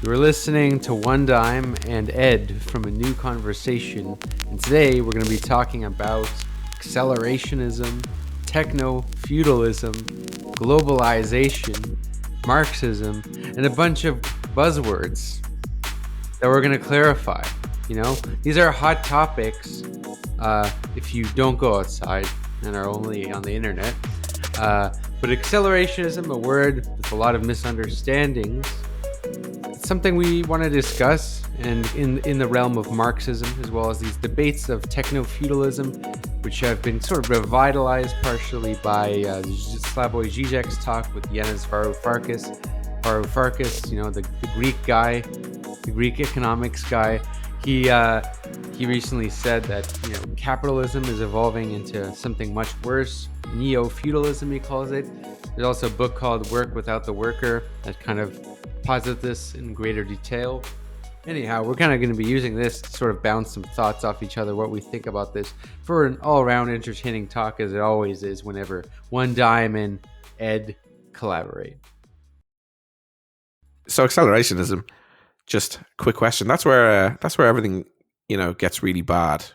You're listening to One Dime and Ed from A New Conversation, and today we're going to be talking about accelerationism, techno-feudalism, globalization, Marxism, and a bunch of buzzwords that we're going to clarify. You know, these are hot topics if you don't go outside and are only on the internet. But accelerationism, a word with a lot of misunderstandings, it's something we want to discuss, and in the realm of Marxism, as well as these debates of techno-feudalism, which have been sort of revitalized partially by Slavoj Žižek's talk with Yanis Varoufakis. Varoufakis, you know, the Greek guy, the Greek economics guy. He recently said that, you know, capitalism is evolving into something much worse. Neo-feudalism, he calls it. There's also a book called Work Without the Worker that kind of posits this in greater detail. Anyhow, we're kind of going to be using this to sort of bounce some thoughts off each other, what we think about this, for an all-around entertaining talk, as it always is whenever One Dime and Ed collaborate. So accelerationism, just a quick question. That's where everything, you know, gets really bad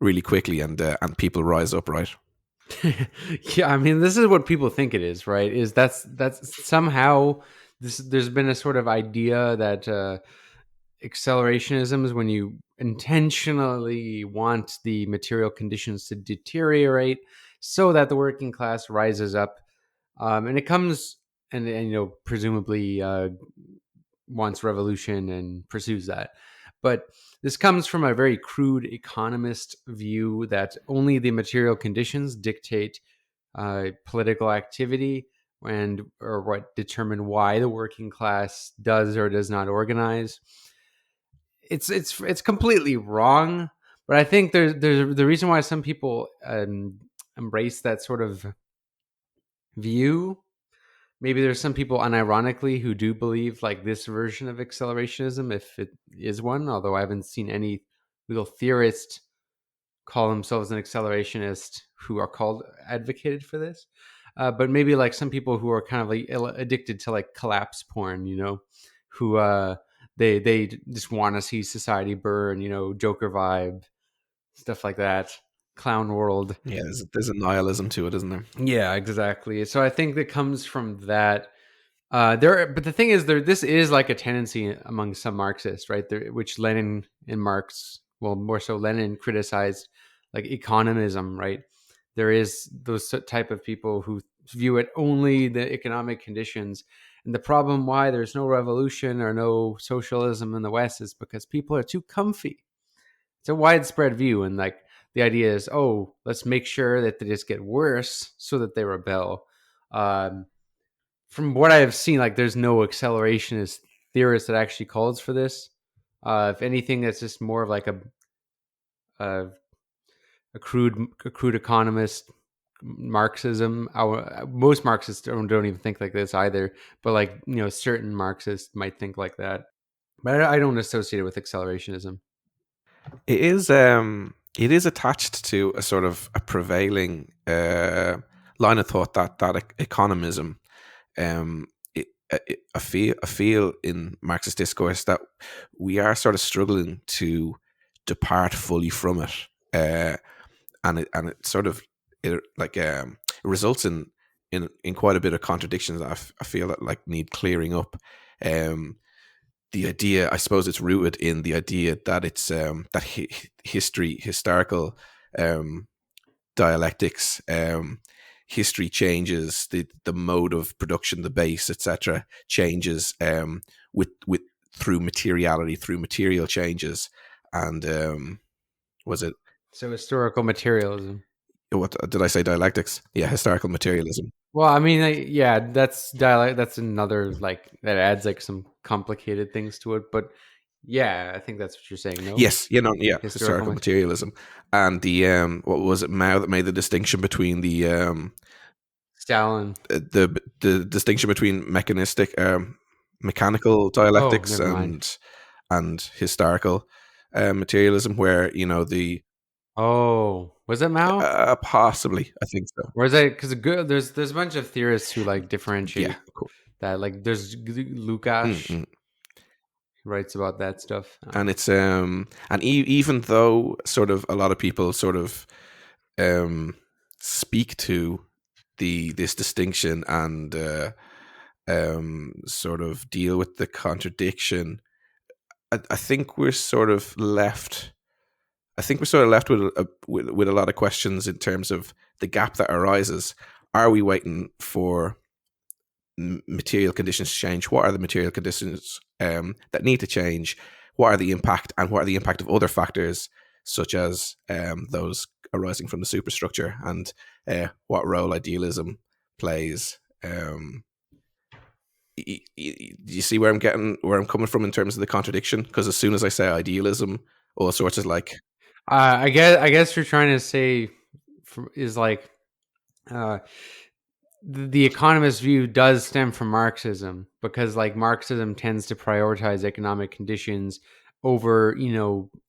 really quickly, and people rise up, right? Yeah, I mean, this is what people think it is, right? Is that's somehow there's been a sort of idea that accelerationism is when you intentionally want the material conditions to deteriorate so that the working class rises up, and it comes and you know, presumably wants revolution and pursues that. But this comes from a very crude economist view that only the material conditions dictate political activity or what determine why the working class does or does not organize. It's completely wrong, but I think there's the reason why some people embrace that sort of view. Maybe there's some people unironically who do believe like this version of accelerationism, if it is one, although I haven't seen any real theorist call themselves an accelerationist who are called advocated for this. But maybe like some people who are kind of like addicted to like collapse porn, you know, who they just want to see society burn, you know, Joker vibe, stuff like that, clown world. Yeah, there's a nihilism to it, isn't there? Yeah, exactly. So I think that comes from that. But the thing is, this is like a tendency among some Marxists, right? Which Lenin and Marx, well, more so Lenin, criticized, like economism, right? There is those type of people who view it only the economic conditions, and the problem why there's no revolution or no socialism in the West is because people are too comfy. It's a widespread view, and like the idea is, oh, let's make sure that they just get worse so that they rebel. From what I have seen, like there's no accelerationist theorist that actually calls for this. If anything, that's just more of like a crude economist Marxism. Most Marxists don't even think like this either, but like, you know, certain Marxists might think like that. But I don't associate it with accelerationism. It is attached to a sort of a prevailing line of thought that economism. I feel in Marxist discourse that we are sort of struggling to depart fully from it, and it sort of it results in quite a bit of contradictions that I feel that like need clearing up. The idea, I suppose, it's rooted in the idea that it's that historical dialectics. History changes, the mode of production, the base, etc., changes with through materiality, through material changes, and was it? So historical materialism. What did I say? Dialectics? Yeah, historical materialism. Well, I mean, yeah, that's dialect. That's another like that adds like some complicated things to it. But yeah, I think that's what you're saying. No, Yes, historical materialism, and the what was it, Mao, that made the distinction between Stalin. The distinction between mechanical dialectics and historical materialism, where, you know, Was it Mao? possibly, I think so. Or is that because there's a bunch of theorists who like differentiate Yeah, cool. that. Like there's Lukács. writes about that stuff. And it's even though sort of a lot of people sort of um speak to this distinction and sort of deal with the contradiction, I think we're sort of left. I think we're sort of left with a lot of questions in terms of the gap that arises. Are we waiting for material conditions to change? What are the material conditions that need to change? What are the impact, and what are the impact of other factors, such as those arising from the superstructure, and what role idealism plays? You see where I'm coming from in terms of the contradiction? Because as soon as I say idealism, all sorts of like, I guess you're trying to say is like uh, the economist view does stem from Marxism, because like Marxism tends to prioritize economic conditions over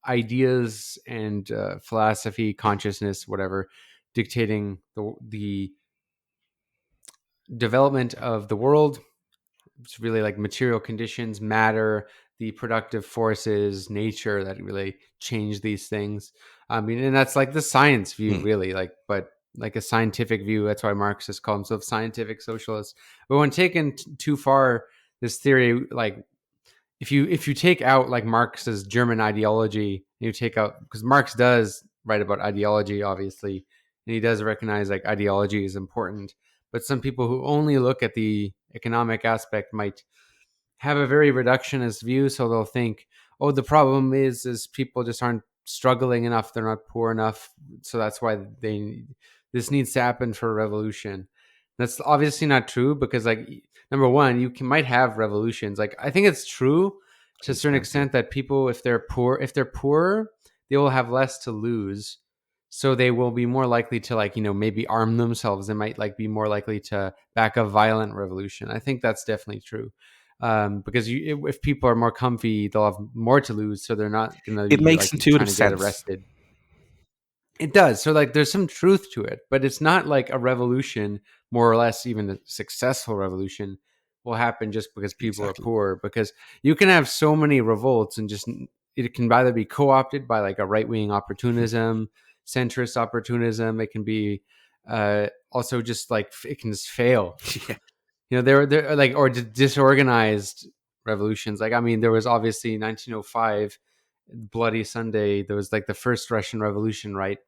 ideas and philosophy, consciousness, whatever, dictating the development of the world. It's really like material conditions, matter, the productive forces, nature that really change these things. I mean, and that's like the science view, hmm, really, like, but like a scientific view. That's why Marxists call themselves scientific socialists. But when taken too far, this theory, like, if you take out like Marx's German ideology, you take out, because Marx does write about ideology, obviously, and he does recognize like ideology is important. But some people who only look at the economic aspect might have a very reductionist view. So they'll think, oh, the problem is people just aren't struggling enough, they're not poor enough, so that's why this needs to happen for a revolution. That's obviously not true, because like, number one, might have revolutions. Like, I think it's true to to an a certain extent, yeah. extent that people, if they're poor, they will have less to lose, so they will be more likely to, like, maybe arm themselves. They might like be more likely to back a violent revolution. I think that's definitely true, because if people are more comfy, they'll have more to lose, so they're not going to It be makes like trying intuitive to get sense. arrested. It does. So like, there's some truth to it, but it's not like a revolution, more or less, even a successful revolution will happen just because people are Exactly. poor. Because you can have so many revolts, and just it can either be co-opted by like a right-wing opportunism, centrist opportunism. It can be also just like it can just fail. Yeah. They're like, or disorganized revolutions. Like, I mean, there was obviously 1905, Bloody Sunday. There was like the first Russian Revolution, right?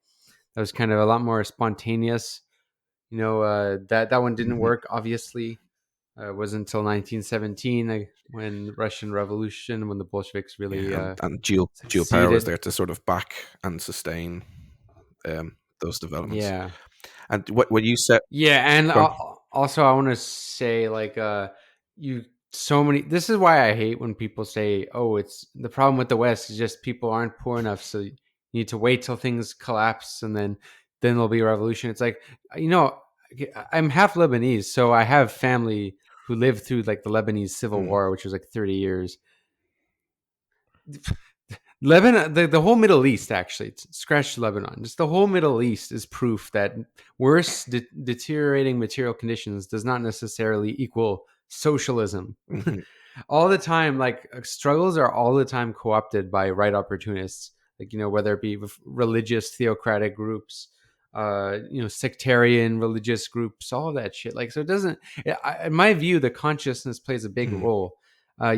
That was kind of a lot more spontaneous. That one didn't Hmm. work. Obviously, it wasn't until 1917, when Russian Revolution, when the Bolsheviks really Yeah, and dual power was succeeded. there to sort of back and sustain those developments. Yeah. And what you said, Yeah, and go on. also I want to say, like, you so many. This is why I hate when people say, "Oh, it's the problem with the West is just people aren't poor enough, so you need to wait till things collapse, and then there'll be a revolution." It's like, you know, I'm half Lebanese, so I have family who lived through like the Lebanese Civil Mm, War, which was like 30 years. Lebanon, the whole Middle East, actually, scratch Lebanon, just the whole Middle East is proof that worse deteriorating material conditions does not necessarily equal socialism. mhm. All the time, like, struggles are all the time co-opted by right opportunists, like, whether it be with religious theocratic groups, sectarian religious groups, all that shit. Like, so it doesn't, in my view, the consciousness plays a big Mm. role.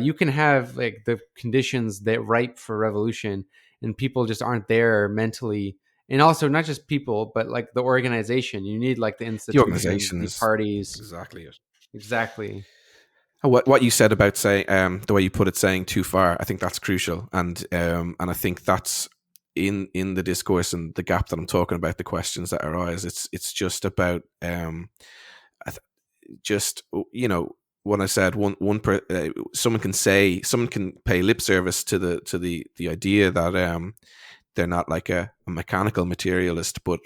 You can have like the conditions that ripe for revolution, and people just aren't there mentally. And also, not just people, but like the organization. You need like the The institutions, organization the is parties. exactly it. Exactly. And what you said about saying the way you put it, saying too far, I think that's crucial, and I think that's in the discourse and the gap that I'm talking about, the questions that arise. It's just about I th- just when I said someone can pay lip service to the idea that they're not like a mechanical materialist, but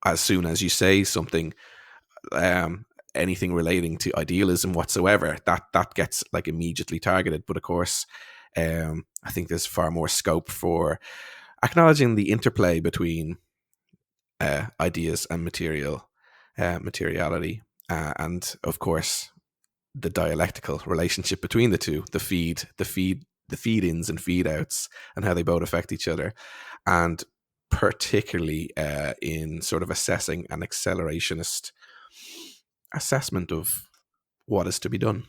as soon as you say something, um, anything relating to idealism whatsoever, that gets like immediately targeted. But of course, I think there's far more scope for acknowledging the interplay between ideas and materiality, and of course the dialectical relationship between the two, the feed the feed-ins and feed-outs and how they both affect each other, and particularly in sort of assessing an accelerationist assessment of what is to be done.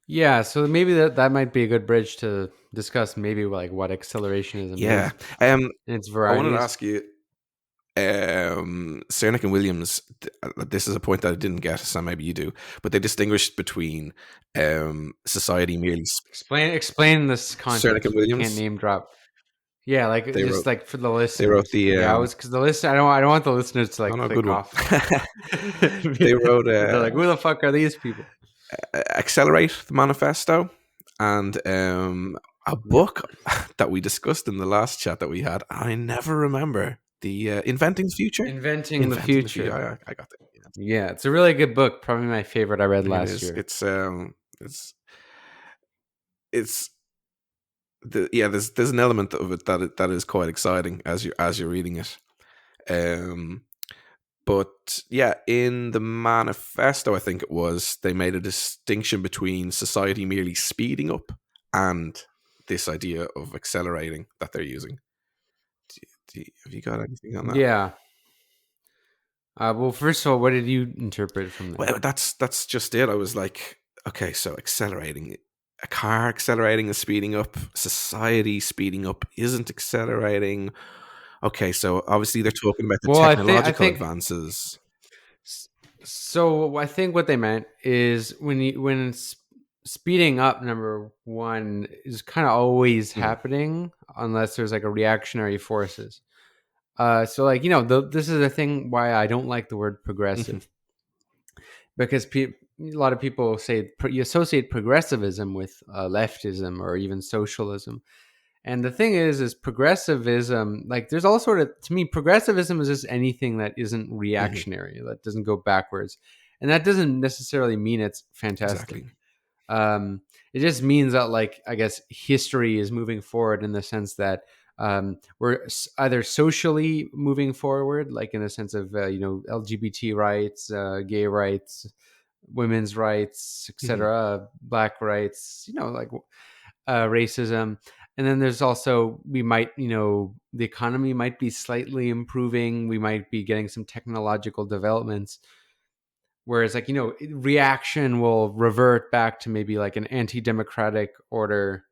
Yeah, so maybe that might be a good bridge to discuss maybe like what accelerationism Yeah. is and its I wanted to varieties. ask you, Srnicek and Williams, this is a point that I didn't get, so maybe you do, but they distinguished between society merely. Explain this Srnicek concept. and We can't Williams, name drop. Yeah, like they just wrote like for the they wrote listeners. the Yeah, I was because the listen. I don't want the listeners to oh like no, good click one. off. They wrote They're like, who the fuck are these people? Accelerate, the Manifesto, and a Yeah. book that we discussed in the last chat that we had. I never remember the Inventing the Future. Inventing the Inventing the Future. Future. I got that. Yeah, Yeah, it's a really good book. Probably my favorite I read it last is. year. It's it's there's an element of it that is quite exciting as you're reading it. But yeah, in the manifesto, I think it was, they made a distinction between society merely speeding up and this idea of accelerating that they're using. Have you got anything on that? Yeah. Well, first of all, what did you interpret from there? Well, that's just it. I was like, okay, so accelerating, a car accelerating is speeding up. Society speeding up isn't accelerating. Okay, so obviously they're talking about the Well, I technological think advances. so. I think what they meant is when it's speeding up, number one is kind of always Mm, happening unless there's like a reactionary forces. So like this is the thing why I don't like the word mhm, progressive, because a lot of people say you associate progressivism with leftism or even socialism. And the thing is progressivism, like there's all sort of, to me, progressivism is just anything that isn't mhm, reactionary, that doesn't go backwards. And that doesn't necessarily mean it's fantastic. exactly. Um, it just means that, like, I guess history is moving forward in the sense that we're either socially moving forward, like in the sense of, LGBT rights, gay rights, women's rights, Mhm. etc., black rights, like racism. And then there's also, we might, the economy might be slightly improving. We might be getting some technological developments. Whereas, like, reaction will revert back to maybe like an anti democratic order,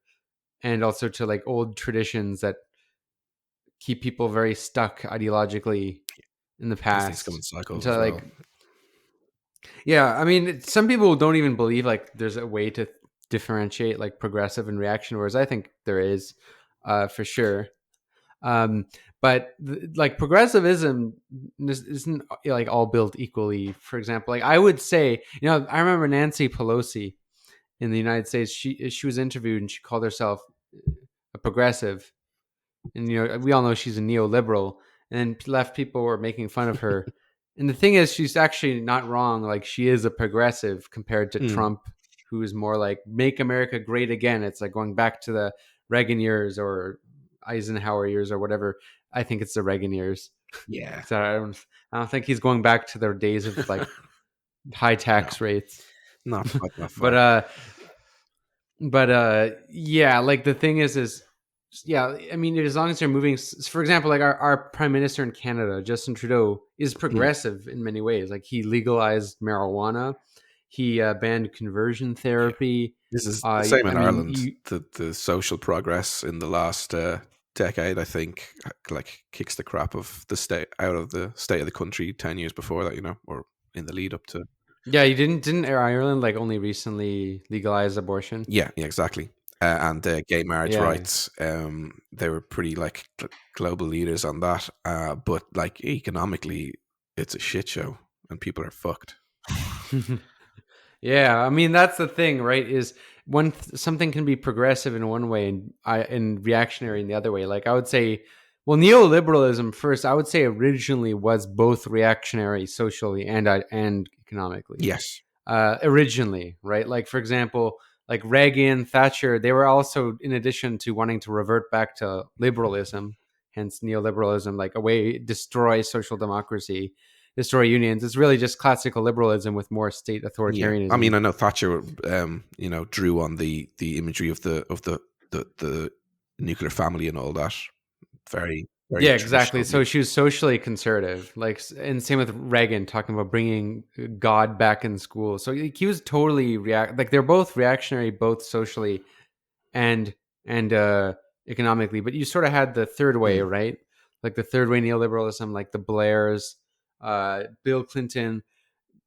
and also to like old traditions that keep people very stuck ideologically in the These things come in past. cycles as Until well. like, yeah, I mean, some people don't even believe like there's a way to differentiate like progressive and reaction, whereas I think there is, for sure. Um, but like progressivism isn't like all built equally. For example, like I would say, I remember Nancy Pelosi in the United States. She was interviewed and she called herself a progressive, and we all know she's a neoliberal. And then left people were making fun of her. And the thing is, she's actually not wrong. Like she is a progressive compared to Mm. Trump, who is more like "Make America Great Again." It's like going back to the Reagan years or Eisenhower years or whatever. I think it's the Reagan years. Yeah. So I don't think he's going back to their days of like high No, tax rates. not quite that but far. yeah, like the thing is yeah, I mean, as long as they're moving, for example, like our prime minister in Canada, Justin Trudeau, is Mm. progressive in many ways. Like he legalized marijuana, he banned conversion Yeah. therapy. This is the same I in mean, Ireland. The social progress in the last decade, I think, like kicks the crap of the state out of the state of the country 10 years before that, or in the lead up to. yeah, you didn't Ireland like only recently legalize abortion? Yeah, exactly. And gay marriage Yeah. rights, they were pretty like global leaders on that. But like economically, it's a shit show, and people are fucked. Yeah, I mean that's the thing, right? Is something can be progressive in one way and reactionary in the other way. Like I would say, well, neoliberalism first, I would say originally was both reactionary socially and economically. Yes. Originally, right? Like for example, like Reagan, Thatcher, they were also, in addition to wanting to revert back to liberalism, hence neoliberalism, like a way destroy social democracy. destroy unions. It's really just classical liberalism with more state Yeah, I mean, authoritarianism. I know Thatcher, drew on the imagery of the nuclear family and all that. Very, very Yeah, exactly. traditional So view. she was socially conservative, like, and same with Reagan, talking about bringing God back in school. So he was totally like they're both reactionary, both socially and and economically. But you sort of had the third way, Mm, right? Like the third way neoliberalism, like the Blairs, Bill Clinton,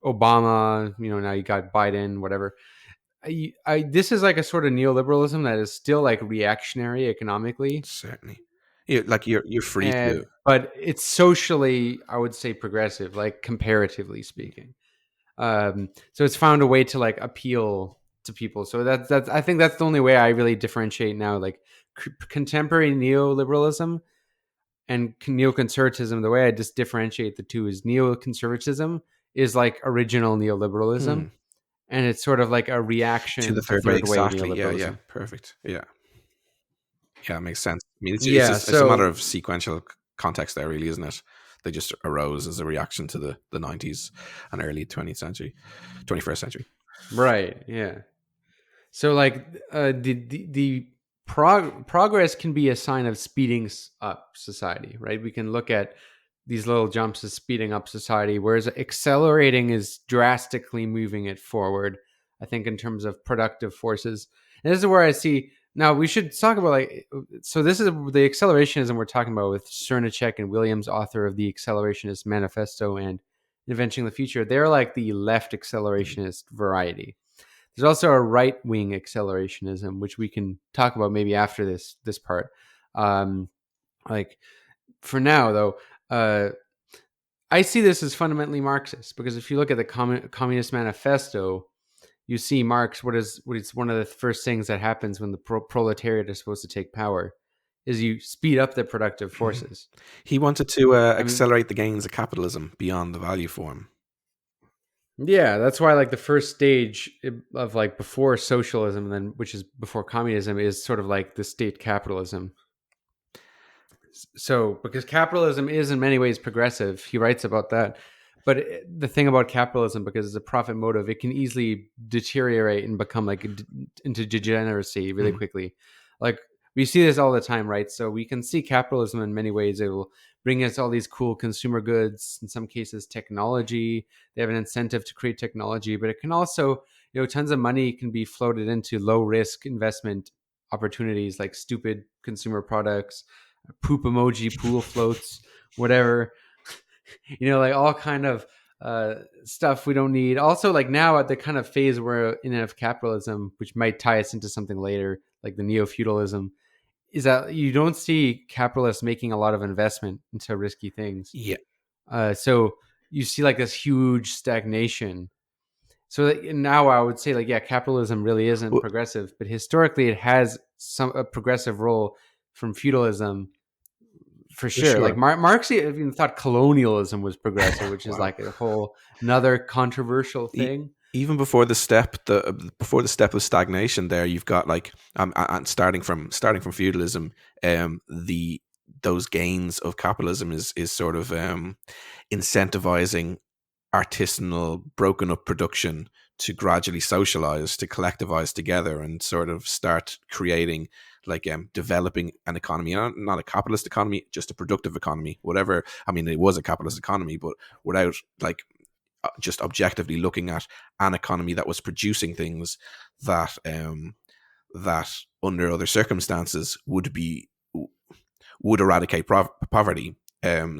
Obama. Now you got Biden, whatever. This is like a sort of neoliberalism that is still like reactionary economically, certainly. Yeah, like you're free to. and but it's socially, I would say, progressive, like comparatively speaking. So it's found a way to like appeal to people. So that's I think that's the only way I really differentiate now. Like contemporary neoliberalism and neoconservatism. The way I just differentiate the two is neoconservatism is like original neoliberalism, Hmm. and it's sort of like a To the reaction to third way, third way exactly. Yeah, yeah, neoliberalism. perfect. Yeah, yeah, makes sense. I mean, Yeah. it's a matter So of sequential context there, really, isn't it? They just arose as a reaction to the 90s and early 20th century, 21st century. right. Yeah. So like the progress can be a sign of speeding up society, right? We can look at these little jumps as speeding up society, whereas accelerating is drastically moving it forward. I think in terms of productive forces, and this is where I see. Now we should talk about like so. This is the accelerationism we're talking about with Srnicek and Williams, author of the Accelerationist Manifesto and Inventing the Future. They're like the left Mhm. accelerationist variety. There's also a right wing accelerationism, which we can talk about maybe after this part. Um, like for now, though, uh, I see this as fundamentally Marxist because if you look at the Communist Manifesto, you see Marx. What is one of the first things that happens when the proletariat is supposed to take power is you speed up the productive Mhm. forces. He wanted to I mean, accelerate the gains of capitalism beyond the value form. yeah, that's why like the first stage of like before socialism, and then which is before communism, is sort of like the state capitalism. So because capitalism is in many ways progressive, he writes about that. But the thing about capitalism, because it's a profit motive, it can easily deteriorate and become like into degeneracy really Mm. quickly. Like we see this all the time, right? So we can see capitalism in many ways. It will bring us all these cool consumer goods, in some cases technology. They have an incentive to create technology, but it can also, tons of money can be floated into low risk investment opportunities like stupid consumer products, poop emoji pool floats, whatever, like all kind of stuff we don't need. Also, like now at the kind of phase we're in of capitalism, which might tie us into something later, like the neo feudalism, is that you don't see capitalists making a lot of investment into risky things. Yeah. So you see like this huge stagnation. So like, now I would say like, yeah, capitalism really isn't Well, progressive, but historically it has a progressive role from feudalism for for sure. Like sure. Marx even thought colonialism was progressive, which is Wow. like a whole another controversial E- thing. Even before the step of stagnation, there you've got like and starting from feudalism, the those gains of capitalism is sort of incentivizing artisanal broken up production to gradually socialize, to collectivize together and sort of start creating like developing an economy, not a capitalist economy, just a productive economy, whatever. I mean, it was a capitalist economy, but without like just objectively looking at an economy that was producing things that that under other circumstances would eradicate poverty.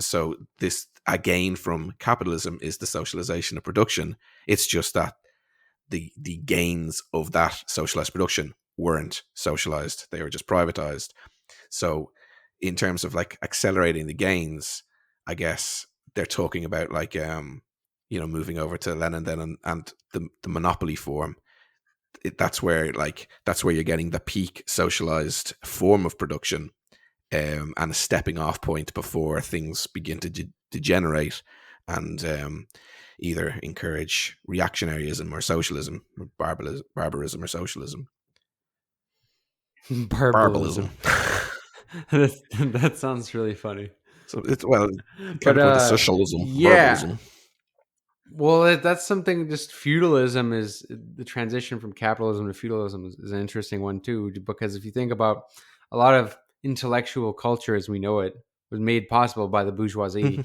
So this again from capitalism is the socialization of production. It's just that the gains of that socialized production weren't socialized; they were just privatized. So in terms of like accelerating the gains, I guess they're talking about like moving over to Lenin then and the monopoly form. That's where you're getting the peak socialized form of production, and a stepping off point before things begin to degenerate and either encourage reactionaryism or socialism, or barbarism or socialism. Barbarism. Barbalism. That sounds really funny. So it's well, But counterpoint to socialism, yeah, barbarism. Well, that's something. Just feudalism is the transition from capitalism to feudalism is an interesting one too, because if you think about a lot of intellectual culture as we know it was made possible by the bourgeoisie.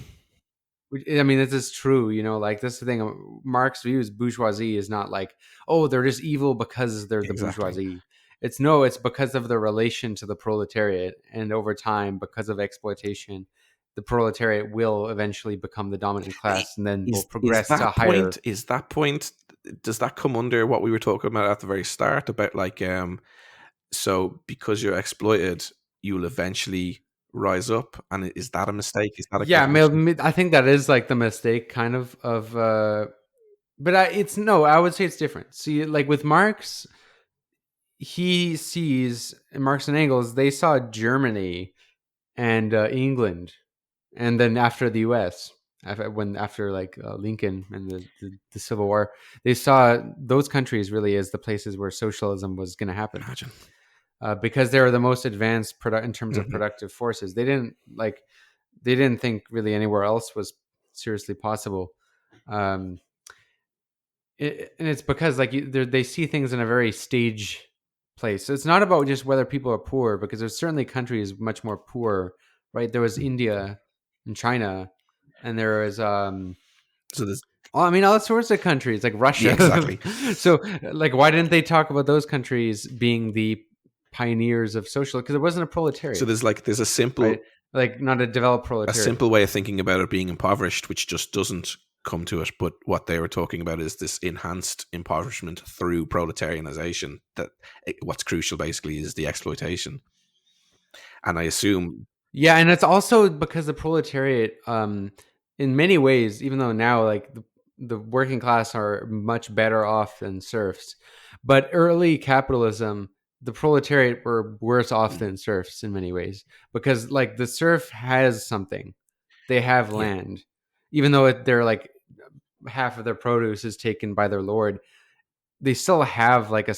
I mean, this is true, like that's the thing. Marx views bourgeoisie is not like, oh, they're just evil because they're the Exactly. bourgeoisie. It's no, it's because of their relation to the proletariat. And over time, because of exploitation, the proletariat will eventually become the dominant class and then will Is progress to that higher. point? Does that come under what we were talking about at the very start about like so because you're exploited, you'll eventually rise up, and is that a mistake? Is that a Yeah, contradiction? I think that is like the mistake kind of but it's no, I would say it's different. See, like with Marx, he sees Marx and Engels, they saw Germany and England, and then after the U.S. After like Lincoln and the Civil War, they saw those countries really as the places where socialism was going to happen, Imagine. because they were the most advanced in terms of Hmm. productive forces. They didn't think really anywhere else was seriously possible. Um, and it's because like they see things in a very stage place. So it's not about just whether people are poor, because there's certainly countries much more poor, right? There was India and China, and there was So there's I mean all sorts of countries like yeah, Russia. exactly. So like why didn't they talk about those countries being the pioneers of social? Because it wasn't a So proletariat, there's right? Like not a developed a proletariat. simple way of thinking about it being impoverished, which just doesn't come to it. But what they were talking about is this enhanced impoverishment through proletarianization. What's crucial basically is the exploitation. And I assume, Yeah, and it's also because the proletariat, in many ways, even though now like the working class are much better off than serfs, but early capitalism, the proletariat were worse off mm, than serfs in many ways, because like the serf has something, they have yeah, land, even though they're like half of their produce is taken by their lord, they still have like a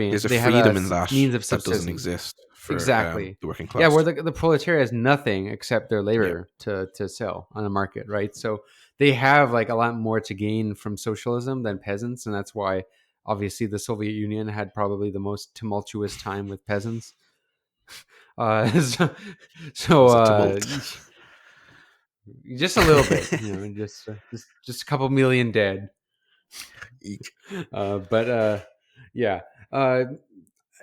there's subservient, a they have a freedom in that means of that doesn't subsistence. exist for Exactly. the working Yeah, class. where the proletariat has nothing except their Yeah, labor to sell on the market, right? So they have like a lot more to gain from socialism than peasants, and that's why obviously the Soviet Union had probably the most tumultuous time with peasants. So, so was a tumult. just a little bit, just a couple million dead. Eek. But yeah. Uh,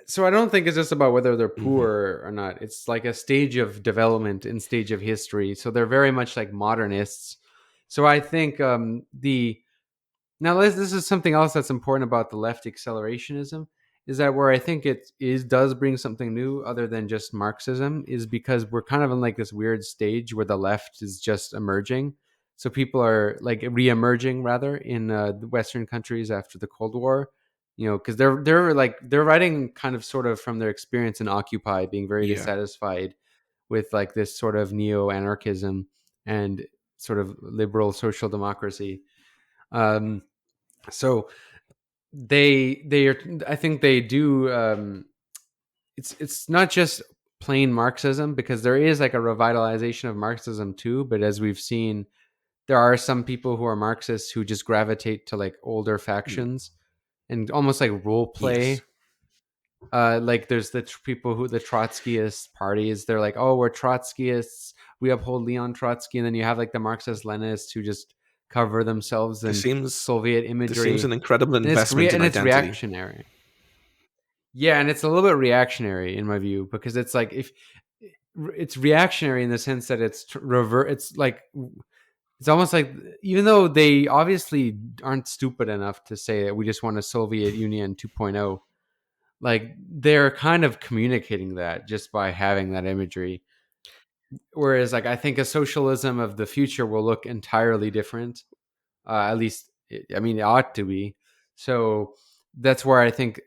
so I don't think it's just about whether they're Hmm. poor or not. It's like a stage of development and stage of history. So they're very much like modernists. So I think the now this is something else that's important about the left accelerationism, is that where I think it is does bring something new other than just Marxism, is because we're kind of in like this weird stage where the left is just emerging. So people are like re-emerging rather in the Western countries after the Cold War, because they're writing kind of sort of from their experience in Occupy, being very Yeah, dissatisfied with like this sort of neo-anarchism and sort of liberal social democracy. Um, so they are, I think they do, it's not just plain Marxism, because there is like a revitalization of Marxism too, but as we've seen, there are some people who are Marxists who just gravitate to like older mm, factions and almost like role yes. play. Like there's people who the Trotskyist parties, they're like, oh, we're Trotskyists, we uphold Leon Trotsky, and then you have like the Marxist Leninists who just cover themselves There in seems Soviet there seems an imagery, incredible and investment in and it's identity. reactionary. Yeah, and it's a little bit reactionary in my view, because it's like if it's reactionary in the sense that it's like it's almost like, even though they obviously aren't stupid enough to say that we just want a Soviet Union 2.0, like they're kind of communicating that just by having that imagery. Whereas like I think a socialism of the future will look entirely different. At least, I mean, it ought to be. So that's where I think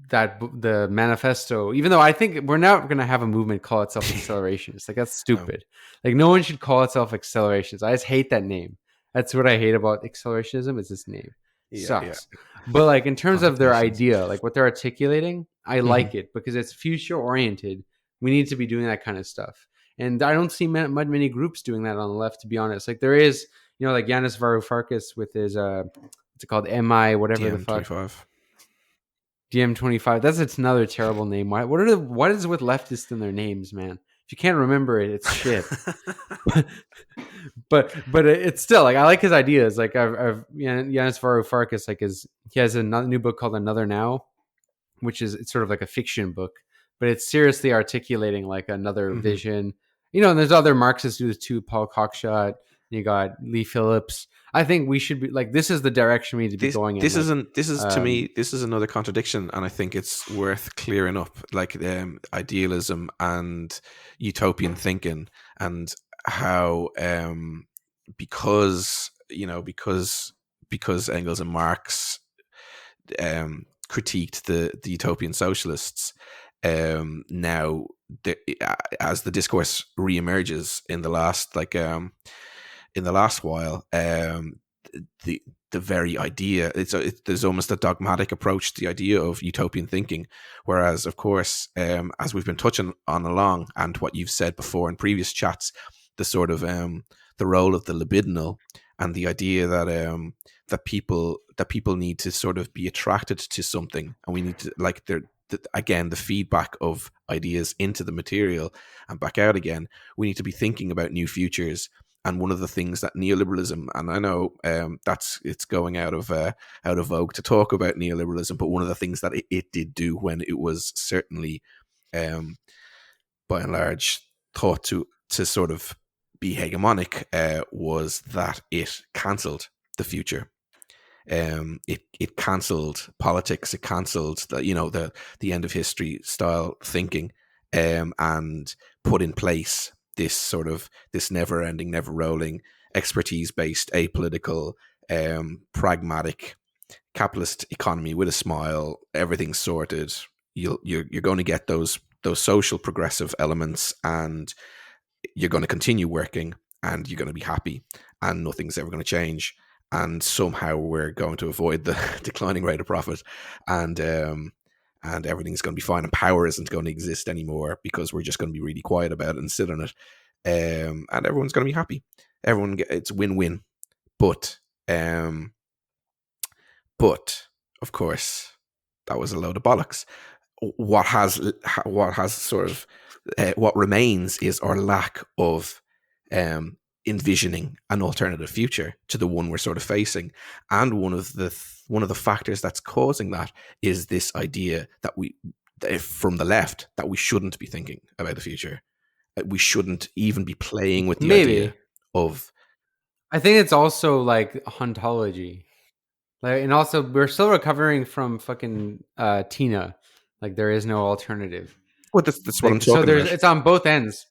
that the manifesto, even though I think we're not going to have a movement call itself accelerationist, like that's No. stupid. Like no one should call itself accelerationist. I just hate that name. That's what I hate about accelerationism, is this name Yeah, yeah. sucks. But like in terms of their Connotations. idea, like what they're articulating, I Hmm. like it because it's future oriented. We need to be doing that kind of stuff, and I don't see many groups doing that on the left, to be honest. Like there is, like Yanis Varoufakis with his what's it called, MI whatever the fuck, DM25. DM25. That's another terrible name. What is with leftists in their names, man? If you can't remember it, it's shit. but it's still like I like his ideas. Like I've Yanis Varoufakis, like he has a new book called Another Now, which is, it's sort of like a fiction book, but it's seriously articulating like another Mhm. vision. And there's other Marxists do this too. Paul Cockshott, you got Lee Phillips. I think we should be like, this is the direction we need to be going in. This is to Um, me, this is another contradiction, and I think it's worth clearing up. Like idealism and utopian thinking, and how because because Engels and Marx critiqued the utopian socialists, now as the discourse reemerges in the last while, the very idea, there's almost a dogmatic approach to the idea of utopian thinking, whereas of course, as we've been touching on along, and what you've said before in previous chats, the sort of the role of the libidinal, and the idea that people need to sort of be attracted to something, and we need to, like, again, the feedback of ideas into the material and back out again. We need to be thinking about new futures. And one of the things that neoliberalism, and I know it's going out of vogue to talk about neoliberalism, but one of the things that it did do, when it was certainly, by and large, thought to sort of be hegemonic, was that it cancelled the future. It cancelled politics. It cancelled the end of history style thinking, and put in place this never ending, never rolling, expertise based, apolitical, pragmatic capitalist economy with a smile. Everything's sorted. You're going to get those social progressive elements, and you're going to continue working, and you're going to be happy, and nothing's ever going to change. And somehow we're going to avoid the declining rate of profit, and everything's going to be fine, and power isn't going to exist anymore, because we're just going to be really quiet about it and sit on it, and everyone's going to be happy. It's win-win. But of course, that was a load of bollocks. What remains is our lack of envisioning an alternative future to the one we're sort of facing, and one of the factors that's causing that is this idea from the left, that we shouldn't be thinking about the future. We shouldn't even be playing with the idea maybe. of. I think it's also like ontology. Like, and also we're still recovering from fucking Tina. Like, there is no alternative. Well, that's what I'm Like, so talking about. it's on both ends.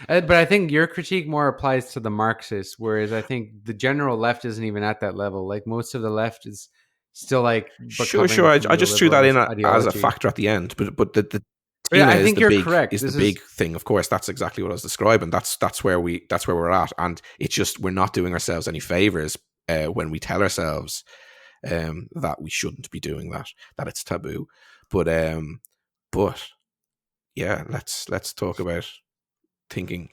But I think your critique more applies to the Marxists, whereas I think the general left isn't even at that level. Like, most of the left is still like Sure, recovering sure. I from the just threw that in liberalist as a ideology. factor at the end, but the But yeah, Tina I think you're correct. is the This big is thing. Of course, that's exactly what I was describing. That's where we're at, and it's just, we're not doing ourselves any favors when we tell ourselves that we shouldn't be doing that, that it's taboo. But yeah, let's talk about thinking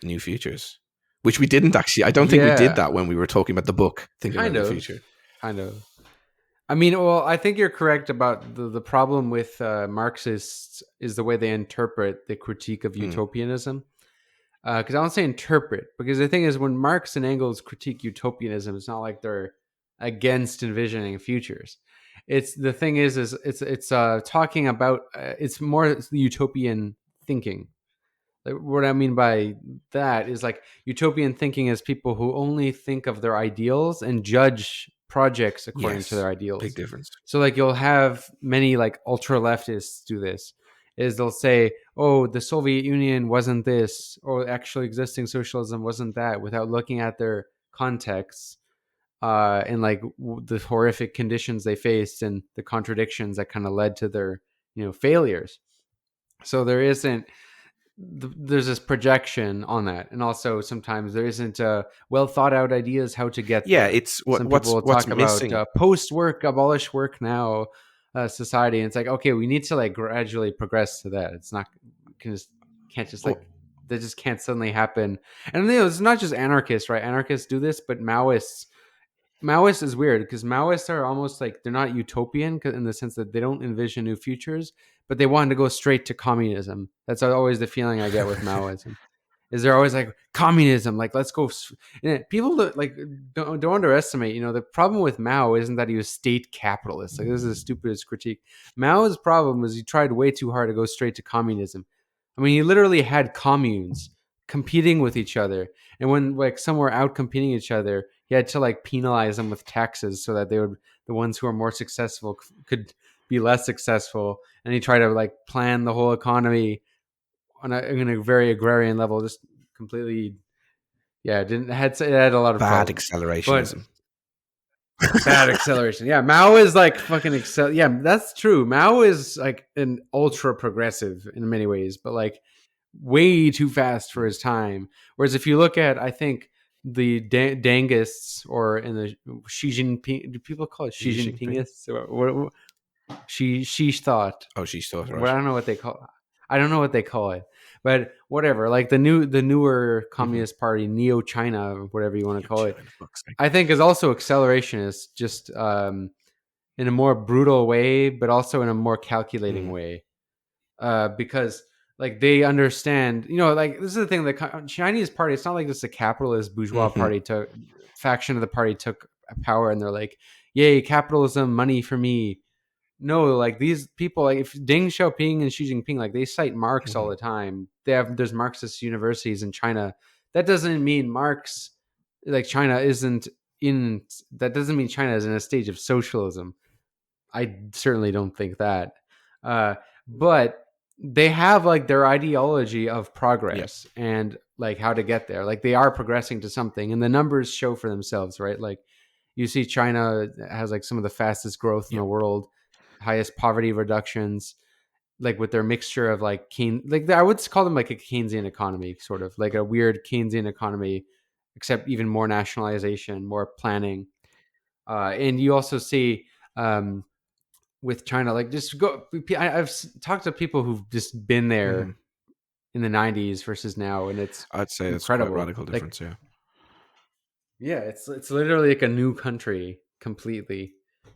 new futures, which we didn't actually. I don't think we did yeah, that when we were talking about the book, thinking about kind the of, future. kind of. I mean, well, I think you're correct about the problem with Marxists is the way they interpret the critique of Mm. utopianism. Because I don't say interpret, because the thing is, when Marx and Engels critique utopianism, it's not like they're against envisioning futures. It's the thing is it's talking about it's more utopian thinking. Like, what I mean by that is, like, utopian thinking is people who only think of their ideals and judge projects according to Yes, their big ideals. difference. So, like, you'll have many like ultra leftists do this. Is they'll say, "Oh, the Soviet Union wasn't this, or actually existing socialism wasn't that," without looking at their contexts and like the horrific conditions they faced and the contradictions that kind of led to their failures. So there's this projection on that, and also sometimes there isn't well thought out ideas how to get Yeah, there. it's Some people will what's talk about missing. post work, abolish work now society, and it's like, okay, we need to like gradually progress to that. It's not, can't just Well, like that just can't suddenly happen. And it's not just anarchists, right? Anarchists do this, but Maoists is weird because Maoists are almost like they're not utopian in the sense that they don't envision new futures, but they want to go straight to communism. That's always the feeling I get with Maoism. Is they're always like communism, like let's go. People like don't underestimate. The problem with Mao isn't that he was state capitalist. Like this is the stupidest critique. Mao's problem was he tried way too hard to go straight to communism. I mean, he literally had communes competing with each other, and when like some were out competing each other, he had to like penalize them with taxes so that the ones who are more successful could be less successful, and he tried to like plan the whole economy on a very agrarian level, just completely, yeah, it had a lot of Bad problems, but accelerationism. bad acceleration. Yeah, Mao is like fucking Yeah, that's true. Mao is like an ultra progressive in many ways, but like way too fast for his time. Whereas if you look at, I think the Dangists or in the Xi Jinping, do people call it Xi Xi Jinping. Jinpingists? Or what she thought. Oh, she's thought, Well, right. I don't know what they call. I don't know what they call it, but whatever. Like the newer Mm-hmm. Communist Party, Neo China, whatever you want to Yeah, call it, China, fuck's sake. I think is also accelerationist, just in a more brutal way, but also in a more calculating Mm. way, because like they understand. Like this is the thing. The Chinese Party, it's not like just a capitalist bourgeois Mm-hmm. party took faction of the party took power, and they're like, "Yay, capitalism, money for me." No, like these people, like if Deng Xiaoping and Xi Jinping, like they cite Marx all Mm-hmm. the time. There's Marxist universities in China. That doesn't mean Marx, like China isn't in. That doesn't mean China is in a stage of socialism. I certainly don't think that. Uh, but they have like their ideology of Yeah. progress and like how to get there. Like they are progressing to something, and the numbers show for themselves, right? Like you see, China has like some of the fastest growth in Yeah. the world, highest poverty reductions, like with their mixture of like like I would call them like a Keynesian economy, sort of like a weird Keynesian economy, except even more nationalization, more planning. And you also see um, with China, like just go. I've talked to people who've just been Mm-hmm. there in the '90s versus now, and it's I'd say it's quite incredible. radical Like, difference. Yeah. yeah, it's literally like a new country completely,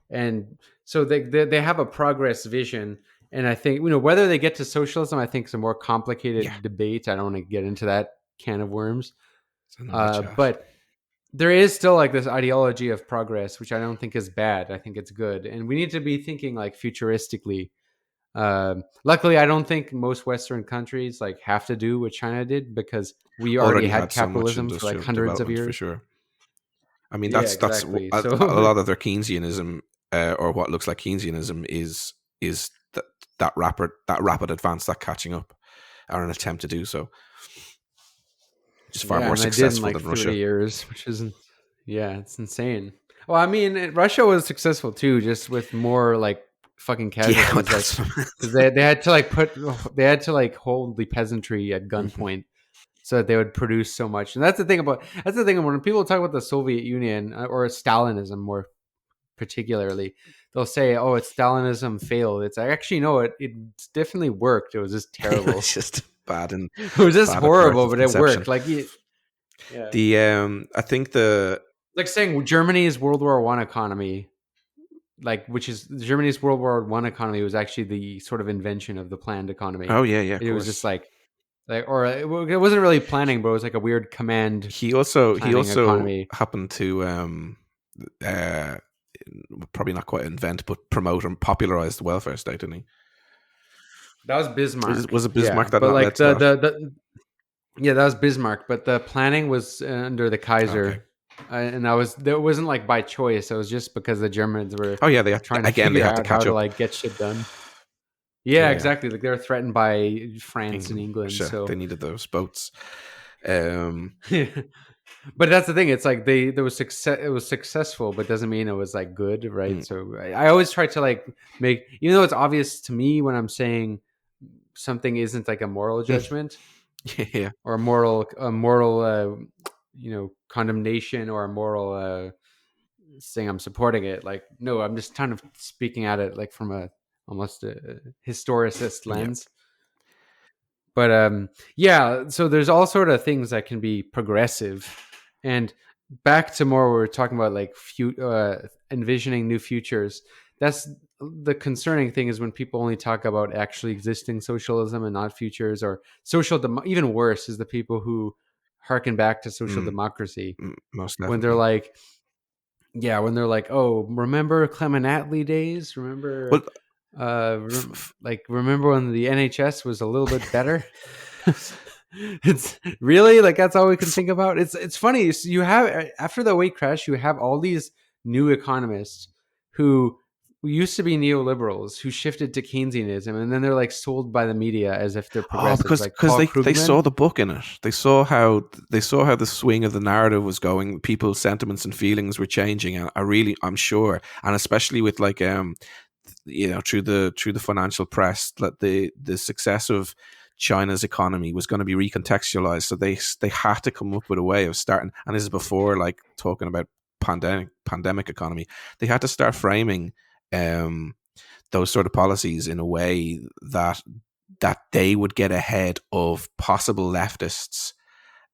and so they have a progress vision. And I think whether they get to socialism, I think is a more Yeah. complicated debate. I don't want to get into that can of worms, It's another chat. but there is still like this ideology of progress, which I don't think is bad. I think it's good, and we need to be thinking like futuristically. Luckily, I don't think most Western countries like have to do what China did because we already Already had had so much capitalism for like industrial hundreds of development for years. sure. I mean, Yeah, that's exactly. a So lot of their Keynesianism, or what looks like Keynesianism, is that rapid advance, that catching up, or an attempt to do so, just far yeah, more and I did in successful like than 30 Russia. years, which isn't. Yeah, it's insane. Well, I mean, Russia was successful too, just with more like fucking Yeah, but casualties, like that's. because they had to like they had to like hold the peasantry at Mhm. gunpoint so that they would produce so much. And that's the thing when people talk about the Soviet Union or Stalinism more particularly, they'll say, "Oh, it's Stalinism failed." It's like, actually no, it definitely worked. It was just terrible. It's just bad and It was just bad at birth horrible, of but it conception. worked. Like yeah, I think the like saying Germany's World War One economy, like which is Germany's World War One economy was actually the sort of invention of the planned economy. oh yeah, of It was just course. like or it wasn't really planning, but it was like a weird command He also planning economy. happened to uh probably not quite invent, but promote and popularize the welfare state, didn't he? That was Bismarck. Was it Yeah, Bismarck that but not led like to that? the yeah, that was Bismarck, but the planning was under the Okay. Kaiser, and that wasn't like by choice. It was just because the Germans were Oh yeah, they trying to again they figure have to out how catch to up. like get shit done. Yeah, Yeah, exactly. Like they were threatened by France and England, England, Russia, they so needed those boats. Um, but that's the thing. It's like there was success. It was successful, but doesn't mean it was like good, right? mm, So I always try to like make, even though it's obvious to me when I'm saying something isn't like a moral judgment yeah, or a moral condemnation or a moral saying I'm supporting it. Like no, I'm just kind of speaking at it like from a almost a historicist yeah. lens. But yeah, so there's all sort of things that can be progressive. And back to more, we're talking about like envisioning new futures. That's the concerning thing, is when people only talk about actually existing socialism and not futures, or even worse is the people who harken back to social Mm, democracy most when they're definitely. like, yeah, when they're like, oh, remember Clement Attlee days? Remember, Well, like, remember when the NHS was a little bit better? It's really like that's all we can f- think about. It's funny. So you have, after the weight crash, you have all these new economists who used to be neoliberals who shifted to Keynesianism, and then they're like sold by the media as if they're oh, progressives, like because Paul they saw Krugman. the book in it. They saw how the swing of the narrative was going. People's sentiments and feelings were changing, and I'm sure, and especially with like through the financial press, that the success of China's economy was going to be recontextualized. So they had to come up with a way of starting. And this is before like talking about pandemic economy. They had to start framing um, those sort of policies in a way that they would get ahead of possible leftists,